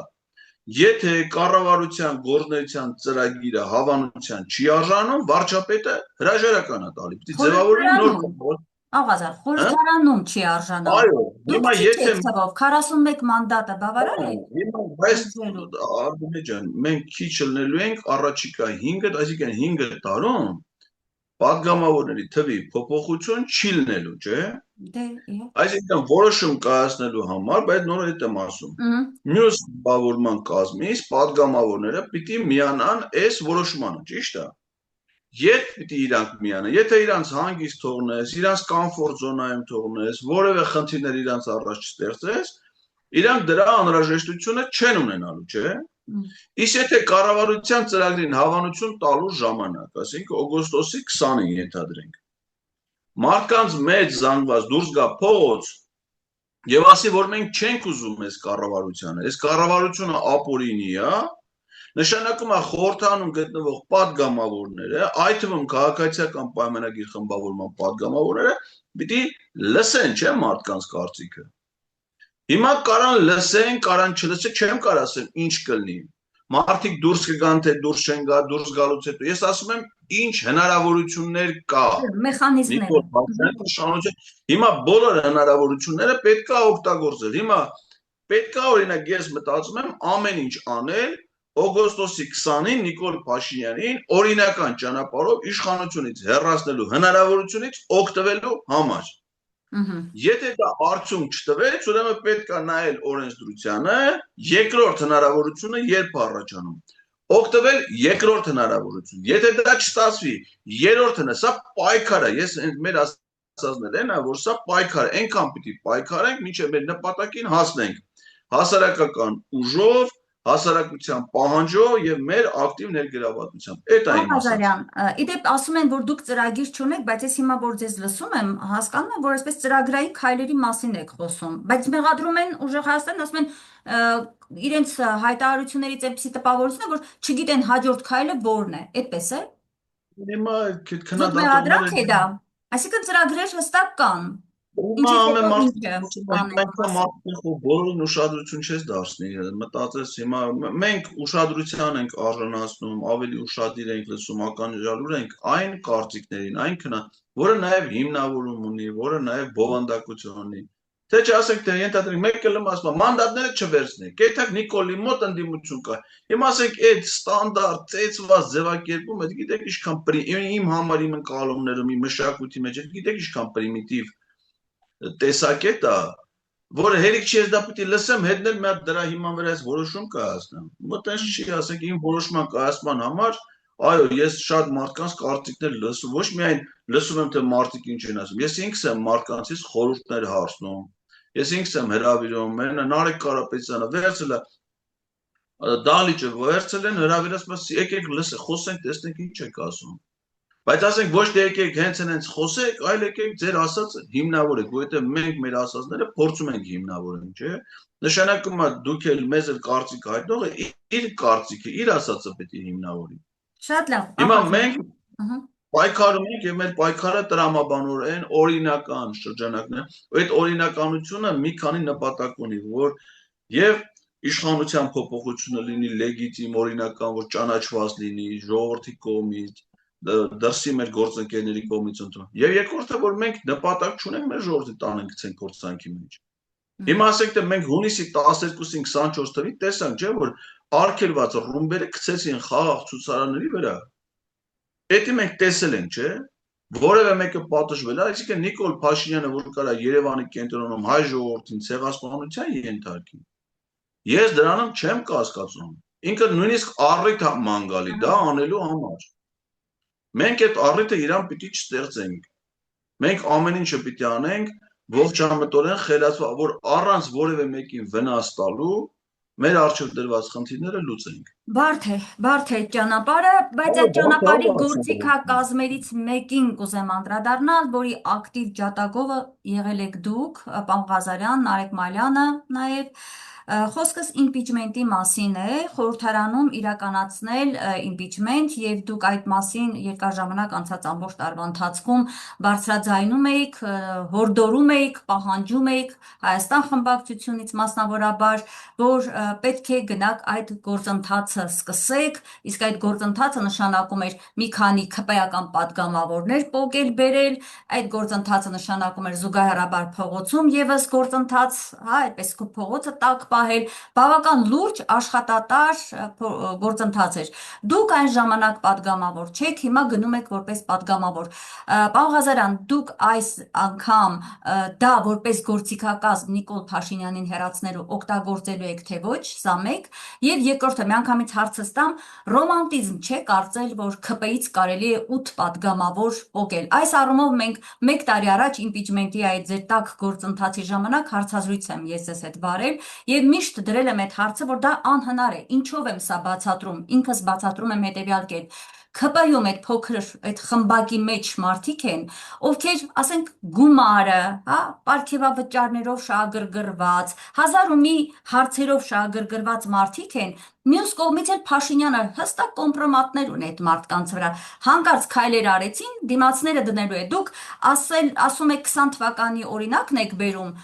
Եթե կառավարության գործունեության ծրագիրը հավանության չի արժանում, վարչապետը հրաժարական է տալի։ Պիտի ձևավորի նոր Աղազար, խորհրդարանում չի արժանանում։ Այո, հիմա եթե 41 մանդատը բավարար է։ Հիմա բայց Արգոմե ջան, մենք քիչ լնելու ենք առաջիկա 5, այսինքն 5 տարում պատգամավորների թվի փոփոխություն չի լինելու, չէ՞։ Այսինքն որոշում կայացնելու համար, բայց նոր հետ եմ ասում, մյուս բավորման կազմից պատգամավորները պիտի միանան այս որոշմանը, ճիշտ է։ Երբ պիտի իրանք միանան, եթե իրանք հանգիստ թողնես, իրանք կոմֆորտ զոնայում թողնես, որևէ խնդիրներ իրանք առաջ չստեղծես, իրանք դրա անհրաժեշտությունը չեն ունենալու, չէ՞։ Իսկ եթե կառավարության ծրագրին հավանություն տալու ժամանակ, այսինքն օգոստոսի 20-ին ենթադրենք, մարդկանց մեծ զանգված դուրս գա փողոց եւ ասի, որ մենք չենք ուզում այս կառավարությանը, այս կառավարությունը ապօրինի է, Նշանակում է խորհրդանում գտնվող պատգամավորները, այդ թվում քաղաքացիական պայմանագիր խմբավորման պատգամավորները պիտի լսեն, չէ՞ մարդկանց կարծիքը։ Հիմա կարան լսեն, կարան չլսեն, չեմ կարող ասել ինչ կլինի։ Մարդիկ դուրս կգան, թե դուրս չեն գա, դուրս գալուց հետո։ Ես ասում եմ, ինչ հնարավորություններ կա։ Մեխանիզմները։ Նիկոլ Փաշինյանի իշխանության հիմա բոլոր հնարավորությունները պետք է օգտագործել։ Հիմա պետք է օրինակ ես մտածում եմ ամեն ինչ անել օգոստոսի 20-ին Նիկոլ Փաշինյանին օրինական ճանապարհով իշխանությունից հեռացնելու հնարավորությունից օգտվելու համար։ Եթե դա արդյունք չտվեց, ուրեմն պետք է նայել օրենսդրությանը, երկրորդ հնարավորությունը երբ առաջանում։ Օգտվել երկրորդ հնարավորություն։ Եթե դա չստացվի, երրորդն է, սա պայքար է։ Ես մեր ասածներ են, որ սա պայքար է, այնքան պիտի պայքարենք, մինչև մեր նպատակին հասնենք։ Հասարակական ուժով, հասարակության պահանջով եւ մեր ակտիվ ներգրավվածությամբ։ Այդ այն Ղազարյան, իդեպ ասում են, որ դուք ծրագիր չունեք, բայց ես հիմա որ ձեզ լսում եմ, հասկանում եմ, որ այսպես ծրագրային քայլերի մասին եք խոսում, բայց մեղադրում են ուժեղ Հայաստանն, ասում են իրենց հայտարարություններից այնպեսի տպավորություն է, որ չգիտեն հաջորդ քայլը որն է, այդպես է։ Հիմա Զուտ քննադատողները մեղադրանք է դա, այսինքն ծրագրեր հստակ կան, ինչից հետո ինչը անենք։ բոլորին ուշադրություն չես դարձնի, մտածես հիմա մենք ուշադրության ենք արժանացնում, ավելի ուշադիր ենք լսում, ականջալուր ենք այն կարծիքներին, այն որը նաև հիմնավորում ունի, որը նաև բովանդակություն ունի։ Թե չասենք, թե ենթադրենք, մեկը լում ասում է, մանդատները չվերցնեք, գիտեք Նիկոլի մոտ ընդդիմություն կա։ Հիմա ասենք այդ ստանդարտ ծեծված ձևակերպում, այդ գիտեք ինչքան իմ համար իմ ընկալումներում, իմ մշակույթի մեջ, գիտեք ինչքան պրիմիտիվ տեսակետ է, որը հերիք չի ես դա պիտի լսեմ, հետնել մի հատ դրա հիման վրա ես որոշում կայացնեմ։ Մտենց չի, ասենք իմ որոշման կայացման համար, այո, ես շատ մարդկանց կարծիքներ լսում, ոչ միայն լսում եմ, թե մարդիկ ինչ են ասում, ես ինքս եմ մարդկանցից խորհուրդներ հարցնում, ես ինքս եմ հրավիրում, Նարեկ Կարապետյանը վերցել է, Դալիճը վերցել են, հրավիրում, եկեք խոսենք, տեսնենք ինչ եք ասում։ Բայց ասենք ոչ թե եկեք հենց խոսեք, այլ եկեք ձեր ասածը հիմնավորեք, որովհետև մենք մեր ասածները փորձում ենք հիմնավորենք, չէ՞։ Նշանակում է դուք էլ մեզ էլ կարծիք հայտնողը իր կարծիքը, իր ասածը պետք է հիմնավորի։ Շատ լավ։ Հիմա մենք պայքարում ենք եւ մեր պայքարը տրամաբանորեն օրինական շրջանակն է, այդ օրինականությունը մի քանի նպատակ ունի, որ եւ իշխանության փոփոխությունը լինի լեգիտիմ, օրինական, որ ճանաչված լինի ժողովրդի կողմից, դրսի մեր գործընկերների կողմից ընդունում։ Եվ երկրորդը, որ մենք նպատակ չունենք մեր ժողովրդի տանենք գցենք գործանքի մեջ։ Հիմա ասենք, թե մենք հունիսի 12-ին 24 թվականին տեսանք, չէ՞, որ արգելված ռումբերը գցեցին խաղաղ ցուցարանների վրա։ Դա մենք տեսել ենք, չէ՞։ Որևէ մեկը պատժվել է, այսինքն Նիկոլ Փաշինյանը, որ կարա Երևանի կենտրոնում հայ ժողովրդին ցեղասպանության ենթարկի։ Ես դրանում չեմ կասկածում։ Ինքը նույնիսկ առիթ է ման գալի դա անելու համար։ Մենք այդ առիթը իրան պիտի չստեղծենք։ Մենք ամեն ինչը պիտի անենք ողջամտորեն խելացված, որ առանց որևէ մեկին վնաս տալու մեր առջև դրված խնդիրները լուծենք։ Բարդ է ճանապարհը, բայց այդ ճանապարհի գործիքակազմերից մեկին կուզեմ անդրադառնալ, որի ակտիվ ջատագովը եղել եք դուք, պարոն Ղազարյան, Նարեկ Մալյանը նաև։ Խոսքս իմպիչմենտի մասին է, խորհրդարանում իրականացնել իմպիչմենտ եւ դուք այդ մասին երկար ժամանակ անցած ամբողջ տարվա ընթացքում բարձրաձայնում էիք, հորդորում էիք, պահանջում էիք Հայաստան խմբակցությունից մասնավորաբար, որ պետք է գնաք այդ գործընթացը սկսեք, իսկ այդ գործընթացը նշանակում էր մի քանի ՔՊ-ական պատգամավորներ պոկել բերել, այդ գործընթացը նշանակում էր զուգահեռաբար փողոցում եւս գործընթաց, այդպես փողոցը տակ պահել, բավական լուրջ աշխատատար գործընթաց էր։ Դուք այն ժամանակ պատգամավոր չեք, հիմա գնում եք որպես պատգամավոր։ Պարոն Ղազարյան, դուք այս անգամ դա որպես գործիքակազմ Նիկոլ Փաշինյանին հեռացնելու օգտագործելու եք թե ոչ, սա մեկ, եւ երկրորդը միանգամից հարցս տամ, ռոմանտիզմ չէ կարծել, որ ՔՊ-ից կարելի է 8 պատգամավոր պոկել։ Այս առումով մենք 1 տարի առաջ իմպիչմենտի այդ ձեր տակ գործընթացի ժամանակ հարցազրույց եմ ես ձեզ հետ վարել եւ միշտ դրել եմ այդ հարցը, որ դա անհնար է։ Ինչով եմ սա բացատրում։ Ինքս բացատրում եմ հետեւյալ կերպ։ ԿՊ-ում այդ փոքր այդ խմբակի մեջ մարդիկ են, ովքեր, ասենք, գումարը, հա, պարգևավճարներով շահագրգռված, հազար ու մի հարցերով շահագրգռված մարդիկ են, մյուս կողմից էլ Փաշինյանը հստակ կոմպրոմատներ ունի այդ մարդկանց վրա։ Հանկարծ քայլեր արեցին, դիմացները դնելու է։ Դուք ասում եք 20 թվականի օրինակն եք բերում,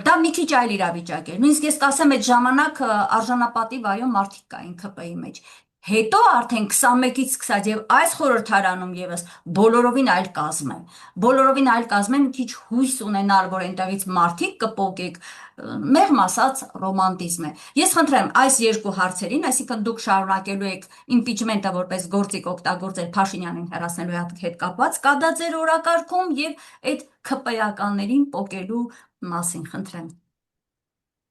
դա մի քիչ այլ իրավիճակ էր։ Նույնիսկ ես կասեմ, այդ ժամանակ արժանապատիվ այո մարդիկ կային ԿՊ-ի մեջ։ Հետո արդեն 21-ից սկսած եւ այս խորհրդարանում եւս բոլորովին այլ կազմ է։ Բոլորովին այլ կազմ է, մի քիչ հույս ունենալ, որ այնտեղից մարդիկ կպոկեք, մեղմ ասած ռոմանտիզմ է։ Ես խնդրեմ այս երկու հարցերին, այսինքն դուք շարունակելու եք իմպիչմենտը որպես գործիք օգտագործել Փաշինյանին հեռացնելու հետ կապված, կա դա ձեր օրակարգում եւ այդ ԿՊ-ականներին պոկելու մասին, խնդրեմ։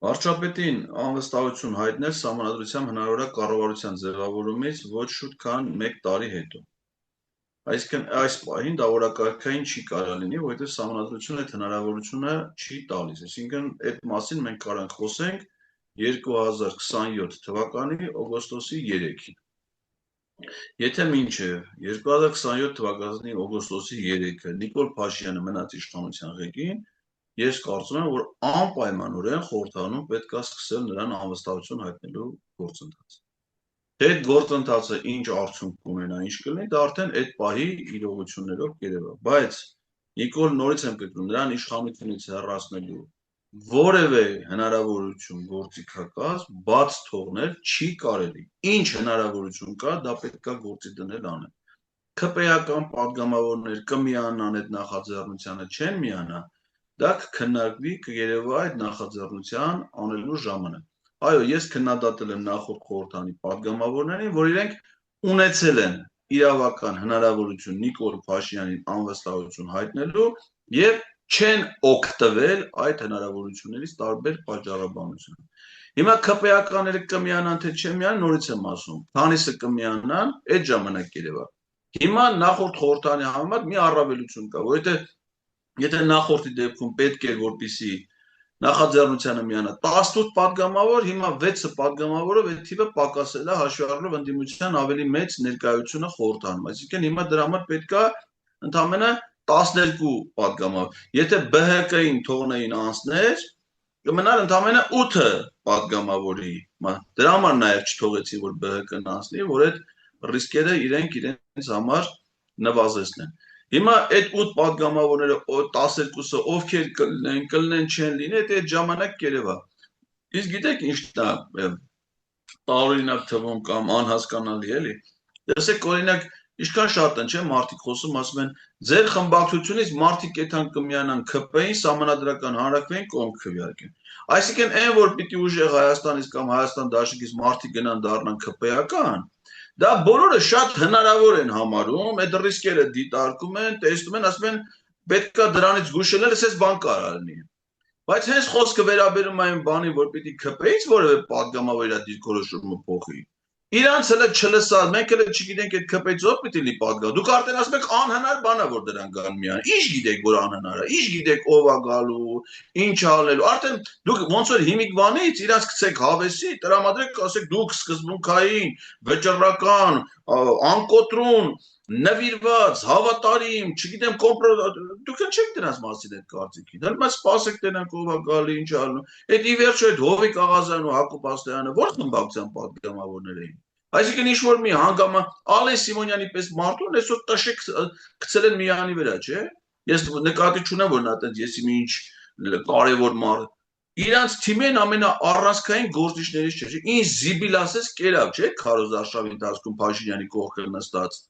Վարչապետին անվստահություն հայտնել Սահմանադրությամբ հնարավոր է կառավարության ձևավորումից ոչ շուտ քան 1 տարի հետո։ Այսինքն այս պահին դա օրակարգային չի կարող լինի, որովհետև Սահմանադրությունը այդ հնարավորությունը չի տալիս։ Այսինքն այդ մասին մենք կարող ենք խոսենք 2027 թվականի օգոստոսի 3-ին։ Եթե մինչև 2027 թվականի օգոստոսի 3-ը Նիկոլ Փաշինյանը մնաց իշխանության ղեկին, ես կարծում եմ, որ անպայմանորեն խորհրդարանում պետք է սկսել նրան անվստահություն հայտնելու գործընթացը։ Թե այդ գործընթացը ինչ արդյունք կունենա, ինչ կլինի, դա արդեն այդ պահի իրողություններով կերևա։ Բայց Նիկոլ նորից եմ կրկնում, նրան իշխանությունից հեռացնելու որևէ հնարավորություն գործիքակազմ բաց թողնել չի կարելի։ Ինչ հնարավորություն կա, դա պետք է գործի դնել անել։ ԿՊ-ական падգամավորներ կմիանան այդ նախաձեռնությանը, չեն միանա, դա կքննարկվի, կերևա այդ նախաձեռնության անելու ժամանակ։ Այո, ես քննադատել եմ նախորդ խորհրդանի падգամավորներին, որ իրենք ունեցել են իրավական հնարավորություն Նիկոլ Փաշինյանին անվստահություն հայտնելու եւ չեն օգտվել այդ հնարավորություններից տարբեր պատճառաբանությամբ։ Հիմա ԿՊ-ականները կմիանան թե չեն միանան, նորից եմ ասում, քանիսը կմիանան, այդ ժամանակ կերևա։ Հիմա նախորդ խորհրդանի համեմատ մի առավելություն կա, որովհետեւ եթե նախորդի դեպքում պետք էր որպեսի նախաձեռնությանը միանա 18 падգամավոր, հիմա 6 падգամավորով այդ թիվը պակասել է հաշվի առնելով ընդդիմության ավելի մեծ ներկայությունը խորհրդանում։ Այսինքն հիմա դրա համար պետք է ընդամենը 12 падգամավոր։ Եթե ԲՀԿ-ին թողնեին անցներ, կմնար ընդամենը 8 падգամավորի։ Դրա համար նաև չթողեցի, որ ԲՀԿ-ն անցնի, որ այդ ռիսկերը իրենց համար նվազեցնեն։ Հիմա այդ 8 падգամավորները 12-ը ովքեր կլինեն չեն լինի, այդ ժամանակ կերևա։ Իսկ գիտեք ինչն է տարօրինակ թվում կամ անհասկանալի էլի։ Տեսեք, օրինակ, ինչքան շատ են, չէ՞, մարդիկ խոսում, ասում են, ձեր խմբակցությունից մարդիկ այդքան կմիանան ԿՊ-ին, Սահմանադրական հանրաքվեին կողմ քվեարկեն։ Այսինքն այն, որ պիտի ուժեղ Հայաստանից կամ Հայաստան դաշնակից մարդիկ գնան դառնան ԿՊ-ական, դա բոլորը շատ հնարավոր են համարում, այդ ռիսկերը դիտարկում են, տեսնում են, ասում են, պետք է դրանից զգուշել, ասես բան կարող լինի։ Բայց հենց խոսքը վերաբերում այն բանի, որ պիտի ԿՊ-ից որևէ падգամավոր իր դիրքորոշումը փոխի։ Իրանց հələ չլսած, մենք հələ չգիտենք այդ ԿՊ-ից ով պիտի լի падգա։ Դուք արդեն ասում եք անհնար բան է, որ դրան գան միան։ Ինչ գիտեք, որ անհնար է։ Ինչ գիտեք ով է գալու, ինչ անելու։ Արդեն դուք ոնց որ հիմիկվանից իրանց գցեք հավեսի, տրամադրեք, ասեք դուք սկզբունքային, վճռական, անկոտրուն, նվիրված, հավատարիմ, չգիտեմ, դուք չեք դրանց մասին այդ կարծիքի։ Դա մենք սպասեք տենանք ով է գալի, ինչ ալու։ Այդ ի վերջո այդ Հովիկ Աղազարյանն ու Հակոբ Ասլյանը ո՞ր խմբակցության падգամավորներ էին։ Այսինքն ինչ որ մի հանգամա Ալեն Սիմոնյանի պես մարդուն այսօր տաշեք գցել են Միրանի վրա, չէ՞։ Ես նկատի չունեմ, որ նա այդպես եսի մի ինչ կարևոր մարդ։ Իրանց թիմեն ամենաառանցքային գործիչներից չէ։ Ինչ զիբիլ ասես կերավ, չէ՞, քարոզարշավի ընթացքում Փաշինյանի կողքը նստած։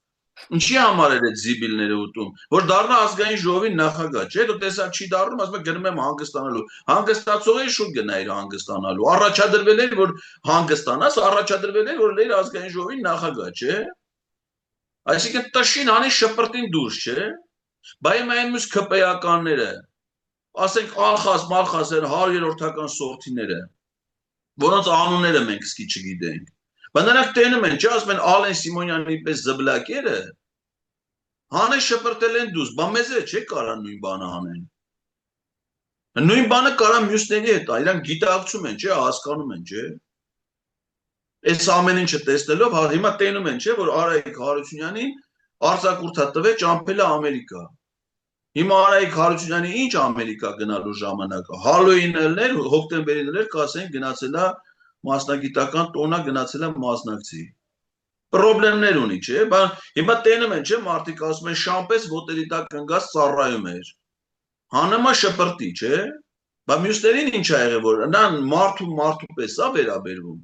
Ինչի համար էր այդ զիբիլները ուտում, որ դառնա ազգային ժողովի նախագահ, չէ՞, դու տեսակ չի դառնում, ասում գնում եմ հանգստանալու։ Հանգստացողի շուտ գնա իր հանգստանալու։ Առաջադրվել էր, որ հանգստանաս, առաջադրվել էր, որ լեր ազգային ժողովի նախագահ, չէ՞։ Այսինքն տշին անի շպրտին դուրս, չէ՞։ Բայց այն մյուս ԿՊ-ականները, ասենք Ալխաս, Մալխաս են 100-րդական սորթիները, որոնց անունները մենք սկի չգիտենք։ Բայց նրանք տենում են, չէ՞, ասում են Ալեն Սիմոնյանի պես զբլակերը, հանեն շպրտել են դուրս, բա մեզ չէ կարա նույն բանը հանեն։ Նույն բանը կարա մյուսների հետ, իրանք գիտակցում են, չէ, հասկանում են, չէ։ Այս ամեն ինչը տեսնելով, հիմա տենում են, չէ, որ Արայիկ Հարությունյանին արձակուրդա տվեց ճամփել է Ամերիկա։ Հիմա Արայիկ Հարությունյանի ինչ Ամերիկա գնալու ժամանակը, Հալոուինն էր, հոկտեմբերին էր, կասեն գնացել է մասնագիտական տոնա, գնացել է մասնակցի։ Պրոբլեմներ ունի, չէ, բան հիմա տենում են, չէ, մարդիկ ասում են շամպես ոտերի տակ ընկած ծառայում էր։ Հաննամա շպրտի, չէ, բա մյուսներին ինչ ա եղել, որ նա մարդու պես է վերաբերվում։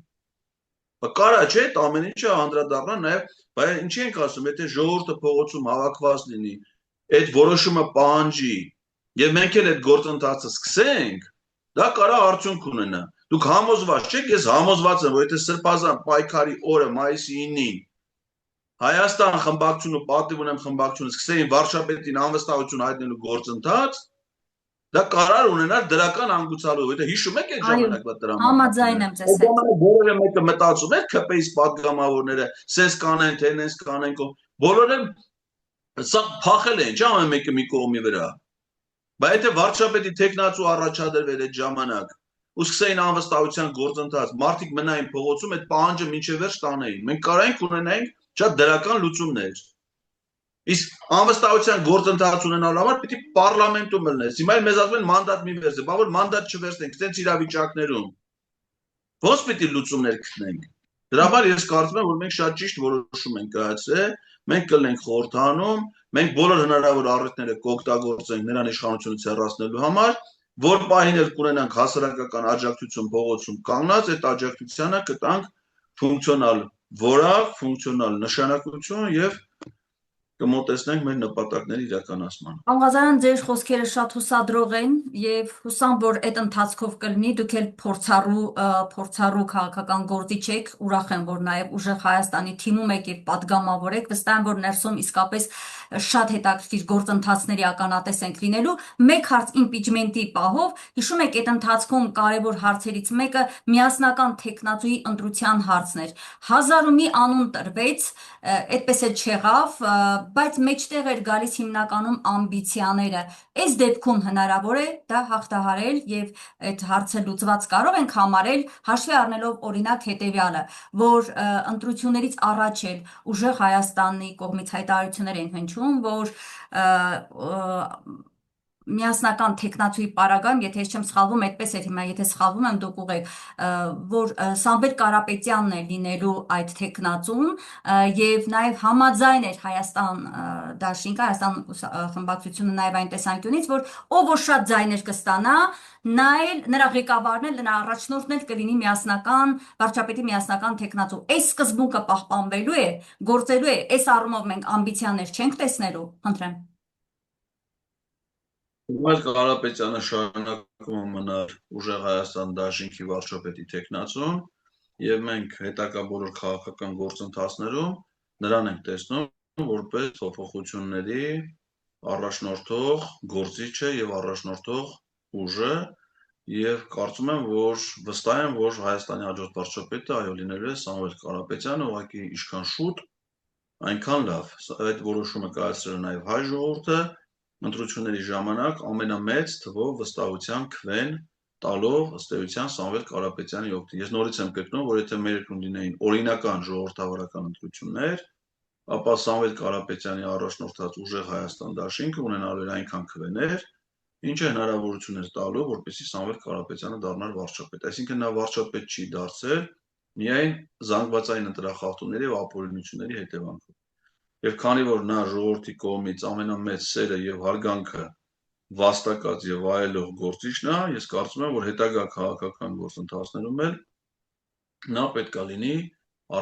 Կարա չէ, այդ ամեն ինչը անդրադառնա նաև, բայց ինչի ենք ասում, եթե ժողովուրդը փողոցում հավաքված լինի, այդ որոշումը պահանջի, եւ մենք էլ այդ գործընթացը սկսենք, դա կարա արդյունք ունենա։ Դուք համոզված չեք, ես համոզված եմ, որ եթե Սրբազան պայքարի օրը մայիսի 9-ին Հայաստան խմբակցությունը, պատիվ ունեմ խմբակցությունը սկսեին վարչապետին անվստահություն հայտնելու գործընթաց, դա կարար ունենար դրական հանգուցալու, եթե հիշում եք այդ ժամանակվա տրամադրությունը։ Համաձայն եմ ձեզ հետ։ Բոլորը մեկը մտածում էր ՔՊ-ից падգամավորները, սենց կանեն, թե նենց կանեն, բոլորը սա փախել են, չէ՞, ամեն մեկը մի կողմի վրա։ Բայց եթե վարչապետի տեխնացու առաջադրվել այդ ժամանակ ու սկսեին անվստահության գործընթաց, մարդիկ մնային փողոցում, այդ պահանջը մինչև վերջ տանեին։ Մենք կարայինք ունենայինք շատ դրական լուծումներ։ Իսկ անվստահության գործընթաց ունենալու համար պիտի պարլամենտում լնես։ Հիմա մեզ ասում են մանդատ մի վերցրեք, բա որ մանդատ չվերցնենք, այդպես իրավիճակներում ո՞նց պիտի լուծումներ գտնենք։ Դրա համար ես կարծում եմ, որ մենք շատ ճիշտ որոշում ենք կայացրել, մենք կլինենք խորհրդանում, մենք բոլոր հնարավոր առիթները կօգտագործենք նրան իշխանությունից հեռացնելու համար, որ պահին էլ կունենանք հասարակական աջակցություն փողոցում կանգնած, այդ աջակցությանը կտանք ֆունկցիոնալ որակ, ֆունկցիոնալ նշանակություն եւ կմոտեցնենք մեր նպատակների իրականացման։ Պարոն Ղազարյան, ձեր խոսքերը շատ հուսադրող են եւ հուսամ, որ այդ ընթացքով կլինի, դուք էլ փորձառու քաղաքական գործիչ եք, ուրախ եմ, որ նաեւ ուժեղ Հայաստանի թիմում եք եւ падգամավոր եք, վստահ եմ, որ ներսում իսկապես շատ հետաքրքիր գործընթացների ականատես ենք լինելու։ Մեկ հարց իմպիչմենտի պահով, հիշում եք, այդ ընթացքում կարևոր հարցերից մեկը միասնական տեխնացուի ընտրության հարցն էր։ Հազար ու մի անուն տրվեց, այդպես էլ չեղավ, բայց մեջտեղ էր գալիս հիմնականում ամբիցիաները։ Այս դեպքում հնարավոր է դա հաղթահարել եւ այդ հարցը լուծված կարող ենք համարել, հաշվի առնելով օրինակ հետեւյալը, որ ընտրություններից առաջ էլ ուժեղ Հայաստանի կողմից հայտարարություններ են հնչում, որ միասնական տեխնացուի պարագայում, եթե ես չեմ սխալվում, այդպես էր, հիմա եթե սխալվում եմ, դուք ուղեք, որ Սամվել Կարապետյանն է լինելու այդ տեխնացուն եւ նաեւ համաձայն էր Հայաստան դաշինքը, Հայաստան խմբակցությունը նաեւ այն տեսանկյունից, որ ով որ շատ ձայներ կստանա, նա էլ նրա ղեկավարն էլ նրա առաջնորդն էլ կլինի միասնական վարչապետի միասնական տեխնացու։ Այս սկզբունքը պահպանվելու է, գործելու է, այս առումով մենք ամբիցիաներ չենք տեսնելու, խնդրեմ։ Սամվել Կարապետյանը շարունակում մնար ուժեղ Հայաստան դաշինքի վարչապետի տեխնացուն եւ մենք հետագա բոլոր քաղաքական գործընթացներում նրան ենք տեսնում որպես փոփոխությունների առաջնորդող գործիչը եւ առաջնորդող ուժը եւ կարծում եմ, որ վստահ եմ, որ Հայաստանի հաջորդ վարչապետը այո լինելու է Սամվել Կարապետյանը, ուղղակի ինչքան շուտ, այնքան լավ։ Այդ որոշումը կայացրել է նաեւ հայ ժողովուրդը ընտրությունների ժամանակ ամենամեծ թվով վստահության քվեն տալով ըստ էության Սամվել Կարապետյանի օգտին։ Ես նորից եմ կրկնում, որ եթե մեր երկրում լինեին օրինական ժողովրդավարական ընտրություններ, ապա Սամվել Կարապետյանի առաջնորդած ուժեղ Հայաստան դաշինքը ունենալու էր այնքան քվեներ, ինչը հնարավորություն էր տալու, որպեսզի Սամվել Կարապետյանը դառնար վարչապետ։ Այսինքն նա վարչապետ չի դարձել միայն զանգվածային ընտրախախտումների եւ ապօրինությունների հետևանքով։ Եվ քանի որ նա ժողովրդի կողմից ամենամեծ սերը եւ հարգանքը վաստակած եւ վայելող գործիչն է, ես կարծում եմ, որ հետագա քաղաքական գործընթացներում էլ նա պետք է լինի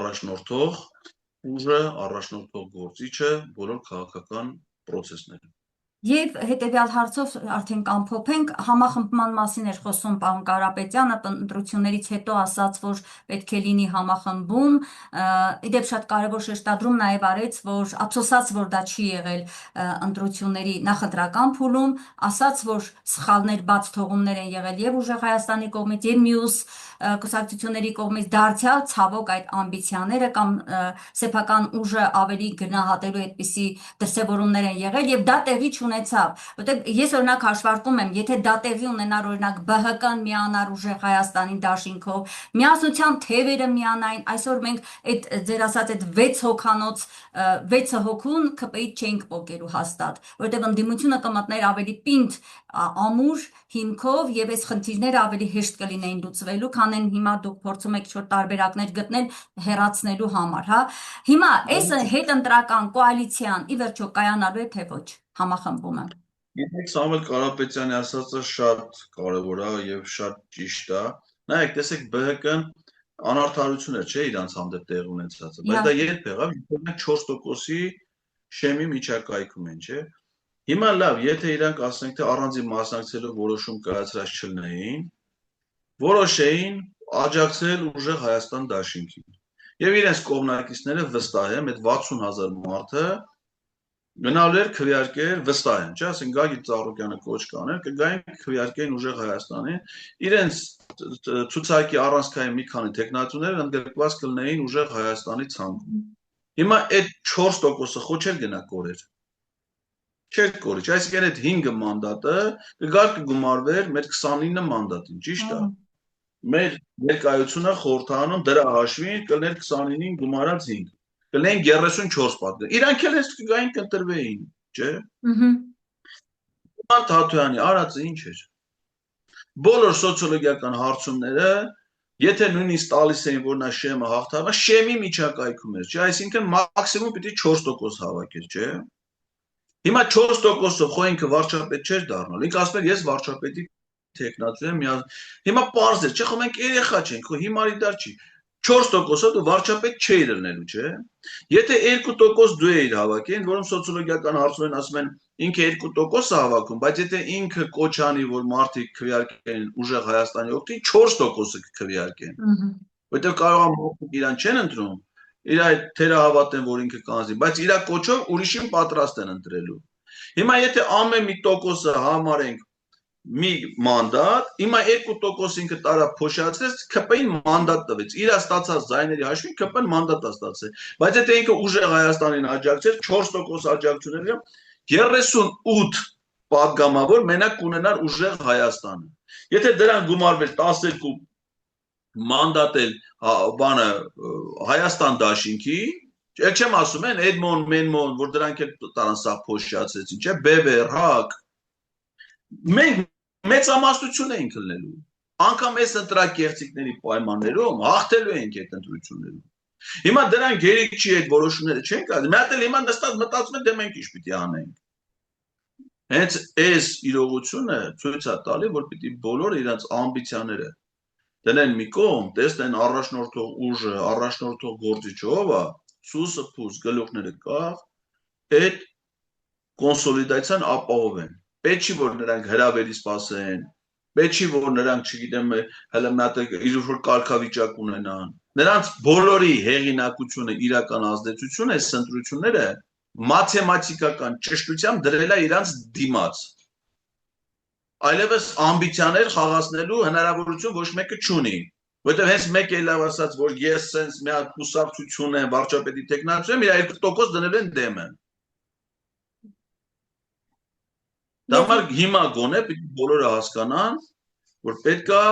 առաջնորդող ուժը, առաջնորդող գործիչը բոլոր քաղաքական process-ներում։ Եվ հետևյալ հարցով արդեն կամփոփենք, համախմբման մասին էր խոսում պարոն Կարապետյանը, ընտրություններից հետո ասաց, որ պետք է լինի համախմբում, իդեպ շատ կարևոր շեշտադրում նաև արեց, որ ափսոսաց, որ դա չի եղել ընտրությունների նախընտրական փուլում, ասաց, որ սխալներ, բաց թողումներ են եղել եւ ուժեղ Հայաստանի կողմից եւ մյուս կուսակցությունների կողմից, դարձյալ ցավոք այդ ամբիցիաները կամ սեփական ուժը ավելի գնահատելու այդպիսի դրսևորումներ են եղել եւ դա տեղի չունեցավ, որտեղ ես օրինակ հաշվարկում եմ, եթե դա տեղի ունենար օրինակ ԲՀԿ-ն միանար ուժեղ Հայաստանի դաշինքով, միասնության թևերը միանային, այսօր մենք այդ ձեր ասած այդ 6 հոգանոց 6 հոգուն ԿՊ-ից չէինք պոկելու հաստատ, որտեղ ընդդիմությունը կմտներ ավելի պինդ ամուր հիմքով եւ այս խնդիրները ավելի հեշտ կլինեին լուծվելու, քան են հիմա դուք փորձում եք ինչ-որ տարբերակներ գտնել հեռացնելու համար, հա։ Հիմա այս հետընտրական կոալիցիան ի վերջո կայանալու է թե ոչ, համախմբում եմ։ Գիտեք, Սամվել Կարապետյանի ասածը շատ կարևոր է եւ շատ ճիշտ է։ Նայեք, տեսեք, ԲՀԿ-ն անարդարություն է, չէ, իրանց հանդեպ տեղ ունեցածը, բայց դա երբ եղավ, երբ մենք 4%-ի շեմի միջակայքում են, չէ։ Հիմա լավ, եթե իրանք ասենք թե առանձին մասնակցելու որոշում կայացրած չլինեին, որոշեին աջակցել ուժեղ Հայաստան դաշինքին։ Եվ իրենց կողմնակիցները վստահ եմ, այդ 60,000 մարդը գնալու էր քվեարկել վստահ եմ, չէ, ասենք Գագիկ Ծառուկյանը կոչ կաներ, կգային քվեարկեին ուժեղ Հայաստանին, իրենց ցուցակի առանցքային մի քանի տեխնատուներ ընդգրկված կլինեին ուժեղ Հայաստանի ցանկում։ Հիմա այդ 4%-ը խո չէր գնա կորեր։ Չէր կորի, այսինքն այդ 5 մանդատը կգար կգումարվեր մեր 29 մանդատին, ճիշտ է։ Մեր ներկայությունը խորհրդանում դրա հաշվին կլներ 29-ին գումարած 5, կլինեին 34 պատգամ։ Իրանք էլ այս կգային կընտրվեին, չէ։ Ման Թաթոյանի արածը ինչ էր։ Բոլոր սոցիոլոգիական հարցումները, եթե նույնիսկ տալիս էին, որ նա շեմը հաղթահարվա, շեմի միջակայքում էր, չէ, այսինքն մաքսիմում պիտի 4% հավաքեր, չէ։ Հիմա 4%-ով խո ինքը վարչապետ չէր դառնալ։ Ինքը ասում էր ես վարչապետի տեխնատու եմ, հիմա պարզ է, չէ, խո մենք երեխա չենք, խո հիմարի դար չի։ 4%-ով դու վարչապետ չէիր լինելու, չէ։ Եթե 2% դու էիր հավաքել, որում սոցիոլոգիական հարցումներն ասում են ինքը 2% է հավաքում, բայց եթե ինքը կոչ անի, որ մարդիկ քվեարկեն ուժեղ Հայաստանի օգտին, 4%-ը կքվեարկեն։ Որտեղ կարող է մարդիկ իրան չեն ընտրում, իր այդ թերահավատ են, որ ինքը կանզի, բայց իր կոչով ուրիշին պատրաստ են ընտրելու։ Հիմա եթե ամեն մի տոկոսը համարենք մի մանդատ, հիմա 2% ինքը տարա փոշիացրեց, ԿՊ-ին մանդատ տվեց, իր ստացած ձայների հաշվին ԿՊ-ն մանդատ է ստացել, բայց եթե ինքը ուժեղ Հայաստանին աջակցեր, 4% աջակցությունները 38 պատգամավոր մենակ կունենար ուժեղ Հայաստանը։ Եթե դրան գումարվեր 12 մանդատ էլ բանը Հայաստան դաշինքի, եք չեմ ասում են Էդմոն, Մենմոն, որ դրանք էլ տարան սա փոշիացրեցին, չէ, Բեբեր, Հակ։ Մենք մեծամասնություն էինք լինելու։ Անկամ այս ընտրակեղծիքների պայմաններում հաղթելու էինք այդ ընտրություններում։ Հիմա դրան գերիք չի այդ որոշումները չեն կազմել։ Մի հատ էլ հիմա նստած մտածում են դե մենք ինչ պիտի անենք։ Հենց այս իրողությունը ցույց է տալի, որ պիտի բոլորը իրենց ամբիցիաները դնեն մի կողմ, տեսնեն առաջնորդող ուժը, առաջնորդող գործիչը ով է, սուսը փուս գլուխները կախ, այդ կոնսոլիդացիան ապահովեն։ Պետք չի որ նրանք հրավերի սպասեն, պետք չի որ նրանք, չգիտեմ, հələ մի հատ իր կարգավիճակ ունենան։ Նրանց բոլորի հեղինակությունը, իրական ազդեցությունը այս ընտրությունները մաթեմատիկական ճշտությամբ դրել է իրանց դիմաց։ Այլևս ամբիցիաներ խաղացնելու հնարավորություն ոչ մեկը չունի, որտեղ հենց մեկ էլ ասած, որ ես sense մի հատ կուսակցություն եմ, վարչապետի տեխնատու եմ, իր 2% դնել են դեմը։ Դա համար հիմա գոնե բոլորը հասկանան, որ պետք է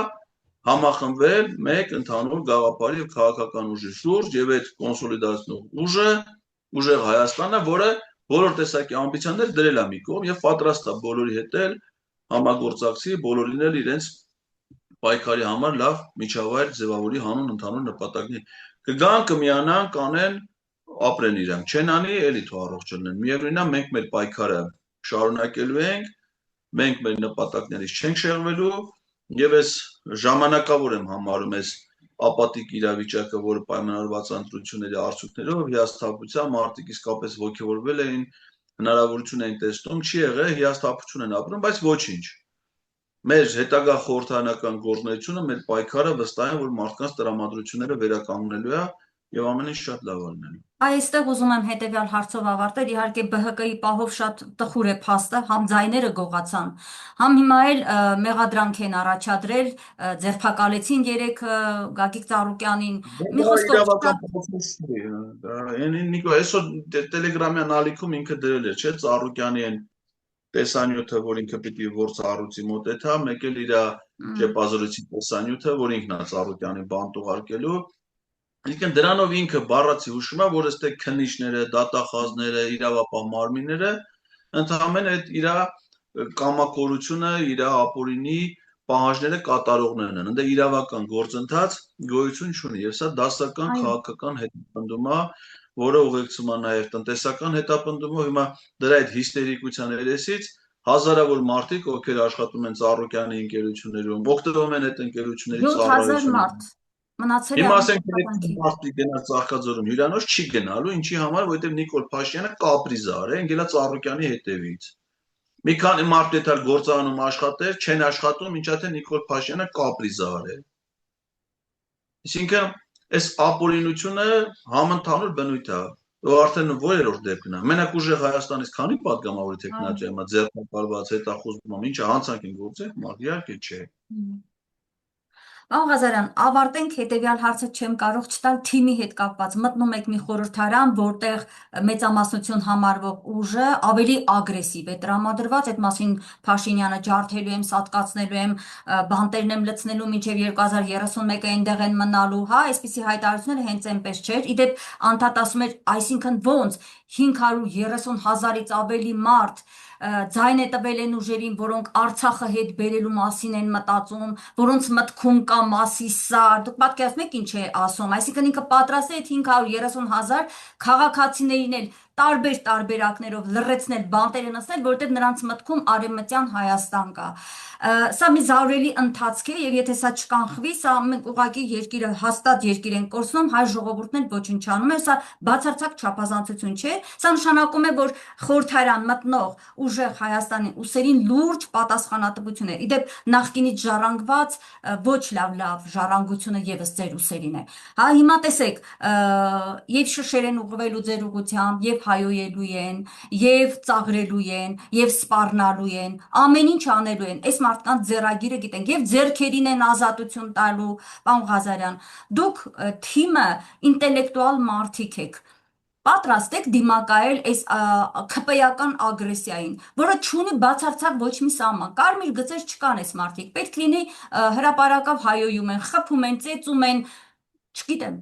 համախմբվել մեկ ընդհանուր գաղափարի եւ քաղաքական ուժի շուրջ եւ այդ կոնսոլիդացնող ուժը ուժեղ Հայաստանը, որը բոլոր տեսակի ամբիցիաներ դրել է մի կողմ եւ պատրաստ է բոլորի հետ էլ համագործակցի, բոլորին էլ իրենց պայքարի համար լավ միջավայր ձևավորի հանուն ընդհանուր նպատակների։ Կգան, կմիանան, կանեն, ապրեն իրանք, չեն անի, էլի թող առողջ լինեն։ Միևնույնն է, մենք մեր պայքարը շարունակելու ենք, մենք մեր նպատակներից չենք շեղվելու եւ այս ժամանակավոր եմ համարում այս ապատիկ իրավիճակը, որը պայմանավորված ընտրությունների արդյունքներով հիասթափության մարդիկ իսկապես ոգևորվել էին, հնարավորություն էին տեսնում, չի եղել, հիասթափություն են ապրում, բայց ոչինչ։ Մեր հետագա խորհրդանական գործունեությունը, մեր պայքարը վստահ եմ, որ մարդկանց տրամադրությունները վերականգնելու է եւ ամեն ինչ շատ լավ լինելու։ Այստեղ ուզում եմ հետեւյալ հարցով ավարտել, իհարկե ԲՀԿ-ի պահով շատ տխուր է փաստը, համ ձայները գողացան, համ հիմա էլ մեղադրանք են առաջադրել, ձերբակալեցին 3 Գագիկ Ծառուկյանին, մի խոսքով Նիկո, այսօր տելեգրամյան ալիքում ինքը դրել էր, չէ, Ծառուկյանի են տեսանյութը, որ ինքը պիտի որ ծառույցի մոտ է թա, մեկ էլ իր ճեպազրույցի տեսանյութը, որ ինքն է ծառուկյանի բանտ ուղարկելու, Այսինքն դրանով ինքը բառացի հուշում է, որ այստեղ քննիչները, դատախազները, իրավապահ մարմինները ընդհանրապես այդ իր կամակորությունը, իր ապօրինի պահանջները կատարողներն են։ Ընդ իրավական գործընթաց գոյություն չունի, եւ սա դասական քաղաքական հետապնդում է, որը ուղեկցում է նաեւ տնտեսական հետապնդումով։ Հիմա դրա այդ հիստերիկության երեսից հազարավոր մարդիկ, ովքեր աշխատում են Ծառուկյանի ընկերություններում, օգտվում են այդ ընկերությունների 7000 մարդ մնացել է Հիմա ասենք մարդիկ գնալ Ծաղկաձորում հյուրանոց չի գնալու, ինչի համար, որովհետև Նիկոլ Փաշինյանը կապրիզար է, ընկել է Ծառուկյանի հետևից։ Մի քանի մարդ եթե գործարանում աշխատեր, չեն աշխատում, ինչա թե Նիկոլ Փաշինյանը կապրիզար է։ Այսինքն, այս ապօրինությունը համընդհանուր բնույթ է, որ արդեն որերորդ դեպքն է։ Մենակ ուժեղ Հայաստանից քանի պատգամավորի տեխնատիա հիմա ձեռնարկված հետախուզում, ինչը հանցանք են գործել, մարդ իհարկե չէ։ Պարոն Ղազարյան, ավարտենք հետևյալ հարցը չեմ կարող չտալ թիմի հետ կապված։ Մտնում եք մի խորհրդարան, որտեղ մեծամասնություն համարվող ուժը ավելի ագրեսիվ է տրամադրված, այդ մասին Փաշինյանը ջարդելու եմ, սատկացնելու եմ, բանտերն եմ լցնելու մինչև 2031-ը այնտեղ են մնալու, հա, այսպիսի հայտարարությունները հենց այնպես չէր։ Իդեպ անդադ ասում էր, այսինքն ոնց 530,000-ից ավելի մարդ ձայն է տվել են ուժերին, որոնք Արցախը հետ բերելու մասին են մտածում, որոնց մտքում կա Մասիսար, դուք պատկերացնում եք ինչ է ասում, այսինքն ինքը պատրաստ է այդ 530,000 քաղաքացիներին էլ տարբեր տարբերակներով լրացնել, բանտերը նստել, որովհետև նրանց մտքում արևմտյան Հայաստան կա։ Սա մի զարուհելի ընթացք է, եւ եթե սա չկանխվի, սա մենք ուղղակի երկիրը հաստատ երկիր են կորցնում, հայ ժողովուրդն էլ ոչնչանում է, սա բացարձակ չափազանցություն չէ, սա նշանակում է, որ խորհրդարան մտնող ուժեղ Հայաստանի ուսերին լուրջ պատասխանատվություն է։ Իդեպ նախկինից ժառանգված ոչ լավ ժառանգությունը եւս ձեր ուսերին է։ Հա, հիմա տեսեք, եւ շշեր են ուղղվելու ձեր ուղղությամբ, եւ հայոյելու են, եւ ծաղրելու են, եւ սպառնալու են, ամեն ինչ անելու են։ Այս մարդկանց ձեռագիրը գիտենք, եւ ձեռքերին են ազատություն տալու, պարոն Ղազարյան։ Դուք թիմը ինտելեկտուալ մարդիկ եք։ Պատրաստ եք դիմակայել այս քպեական ագրեսիային, որը չունի բացարձակ ոչ մի սահման։ Կարմիր գծեր չկան այս մարդիկ։ Պետք լինի հրապարակավ հայոյում են, խփում են, ծեծում են, չգիտեմ։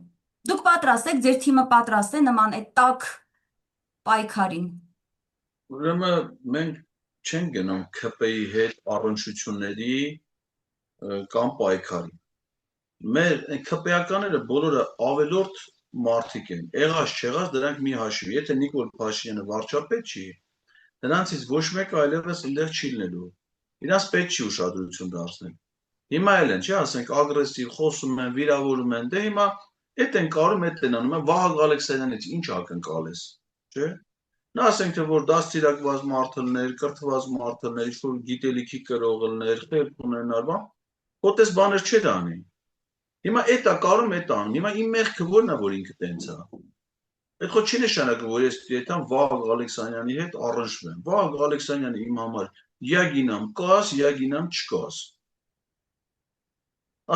Դուք պատրաստ եք, ձեր թիմը պատրաստ է նման այդ տաք պայքարին։ Ուրեմն մենք չենք գնում ՔՊ-ի հետ առնչությունների կամ պայքարի։ Մեր ՔՊ-ականները բոլորը ավելորդ մարդիկ են, եղած չեղած դրանք մի հաշվի, եթե Նիկոլ Փաշինյանը վարչապետ չի, նրանցից ոչ մեկը այլևս այնտեղ չի լինելու, իրանց պետք չի ուշադրություն դարձնել, հիմա էլ են, չէ, ասենք ագրեսիվ, խոսում են, վիրավորում են, դե հիմա էդ են կարում, էդ են անում, Վահագն Ալեքսանյանից ինչ ակնկալես, չէ, նա ասենք թե որ դաստիարակված մարդներ, կրթված մարդներ, ինչ-որ գիտելիքի կրողներ, խելք ունենալ, հոտես բաներ չէր անի Հիմա էտա կարում էտ անում, հիմա իմ մեղքը որն է, որ ինքը տենց է։ Այդ խո չի նշանակում, որ ես եթե Վահագն Ալեքսանյանի հետ առնչվեմ։ Վահագն Ալեքսանյանը իմ համար या գինամ կաս, या գինամ չկաս։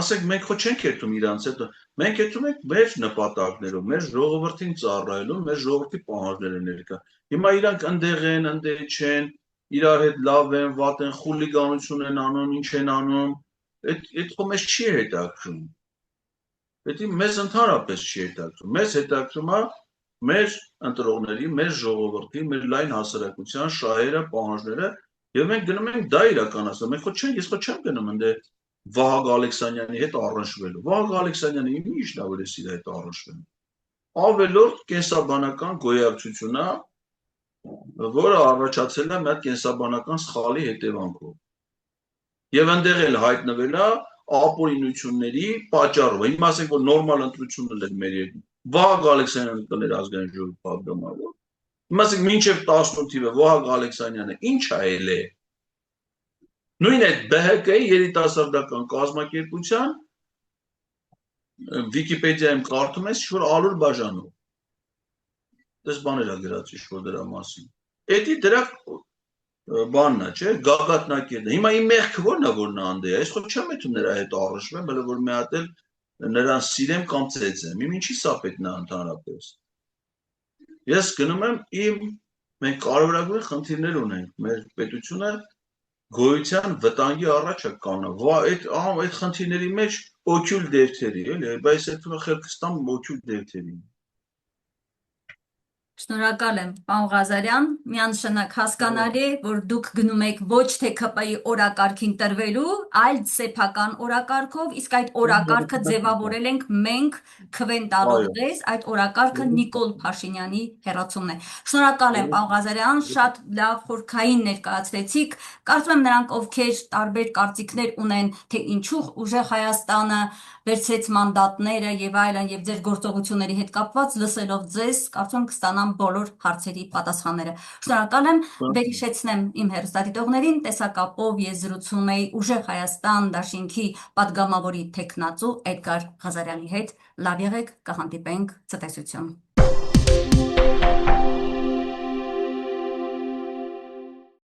Ասենք մենք խո չենք երթում իրանց հետ, մենք երթում ենք մեր նպատակներով, մեր ժողովրդին ծառայելու, մեր ժողովրդի պահանջները ներկա։ Հիմա իրանք ընդեղ են, ընդեղ չեն, իրար հետ լավ են, վատ են, խուլիգանություն են անում, ինչ են անում։ Այդ խո մեզ չի հետաքրում։ Պետք է մեզ ընդհանրապես չի հետաքրում, մեզ հետաքրում է մեր ընտրողների, մեր ժողովրդի, մեր լայն հասարակության շահերը, պահանջները, եւ մենք գնում ենք դա իրականացնել։ Մենք ես չեմ գնում ընդ Վահագն Ալեքսանյանի հետ առնչվելու։ Վահագն Ալեքսանյանը ի՞նչն է, որ ես իր հետ առնչվեմ։ Ավելորդ կենսաբանական գոյակցություն է, որը առաջացել է մի հատ կենսաբանական սխալի հետևանքով։ Եվ այնտեղ էլ հայտնվել է ապօրինությունների պատճառով։ Հիմա ասենք որ նորմալ ընտրությունն էր մեր երկրում։ Վահագն Ալեքսանյանը կներ ազգային ժողովի պատգամավոր։ Հիմա ասենք մինչև 18 թիվը Վահագն Ալեքսանյանը ինչ է ել է։ Նույն այդ ԲՀԿ-ի երիտասարդական կազմակերպության Վիկիպեդիայում կարդում ես ինչ-որ Ալուր Բաժանով։ Դες բաներ է գրած ինչ-որ դրա մասին։ Էդի դրա բանն է, չէ՞, գագաթնակետը։ Հիմա իմ մեղքը ո՞րն է, որ նա անդե է։ Ես ხო չեմ եթում նրա հետ առնչվեմ, բալը որ մի հատ էլ նրան սիրեմ կամ ծեծեմ։ Իմ ինչի սա պետք է ընդհանրապես։ Ես գնում եմ իմ մենք կարևորագույն խնդիրներ ունենք, մեր պետությունը գոյության վտանգի առաջ է կանգնած, այդ խնդիրների մեջ օգյուլ դերթերի, էլի, բայց այդ խելքը ստամ օգյուլ դերթերի։ Շնորհակալ եմ, պարոն Ղազարյան, միանշանակ հասկանալի է, որ դուք գնում եք ոչ թե ԿՊ-ի օրակարգին տրվելու, այլ սեփական օրակարգով, իսկ այդ օրակարգը ձևավորել ենք մենք քվեն տալով Այո, ձեզ, այդ օրակարգը Նիկոլ Փաշինյանի հեռացումն է։ Շնորհակալ եմ, պարոն Ղազարյան, շատ լավ խորքային ներկայացրեցիք։ Կարծում եմ նրանք, ովքեր տարբեր կարծիքներ ունեն, թե ինչու ուժեղ Հայաստանը վերցրեց մանդատները եւ այլն եւ ձեր գործողությունների հետ կապված լսելով ձեզ, կարծում եմ կստանամ բոլոր հարցերի պատասխանները։ Շնորհակալ եմ, վերհիշեցնեմ իմ հեռուստադիտողներին, տեսակապով ես զրուցում էի Ուժեղ Հայաստան դաշինքի падգամավորի տեխնացու Էդգար Ղազարյանի հետ։ Լավ եղեք, կհանդիպենք ցտեսություն։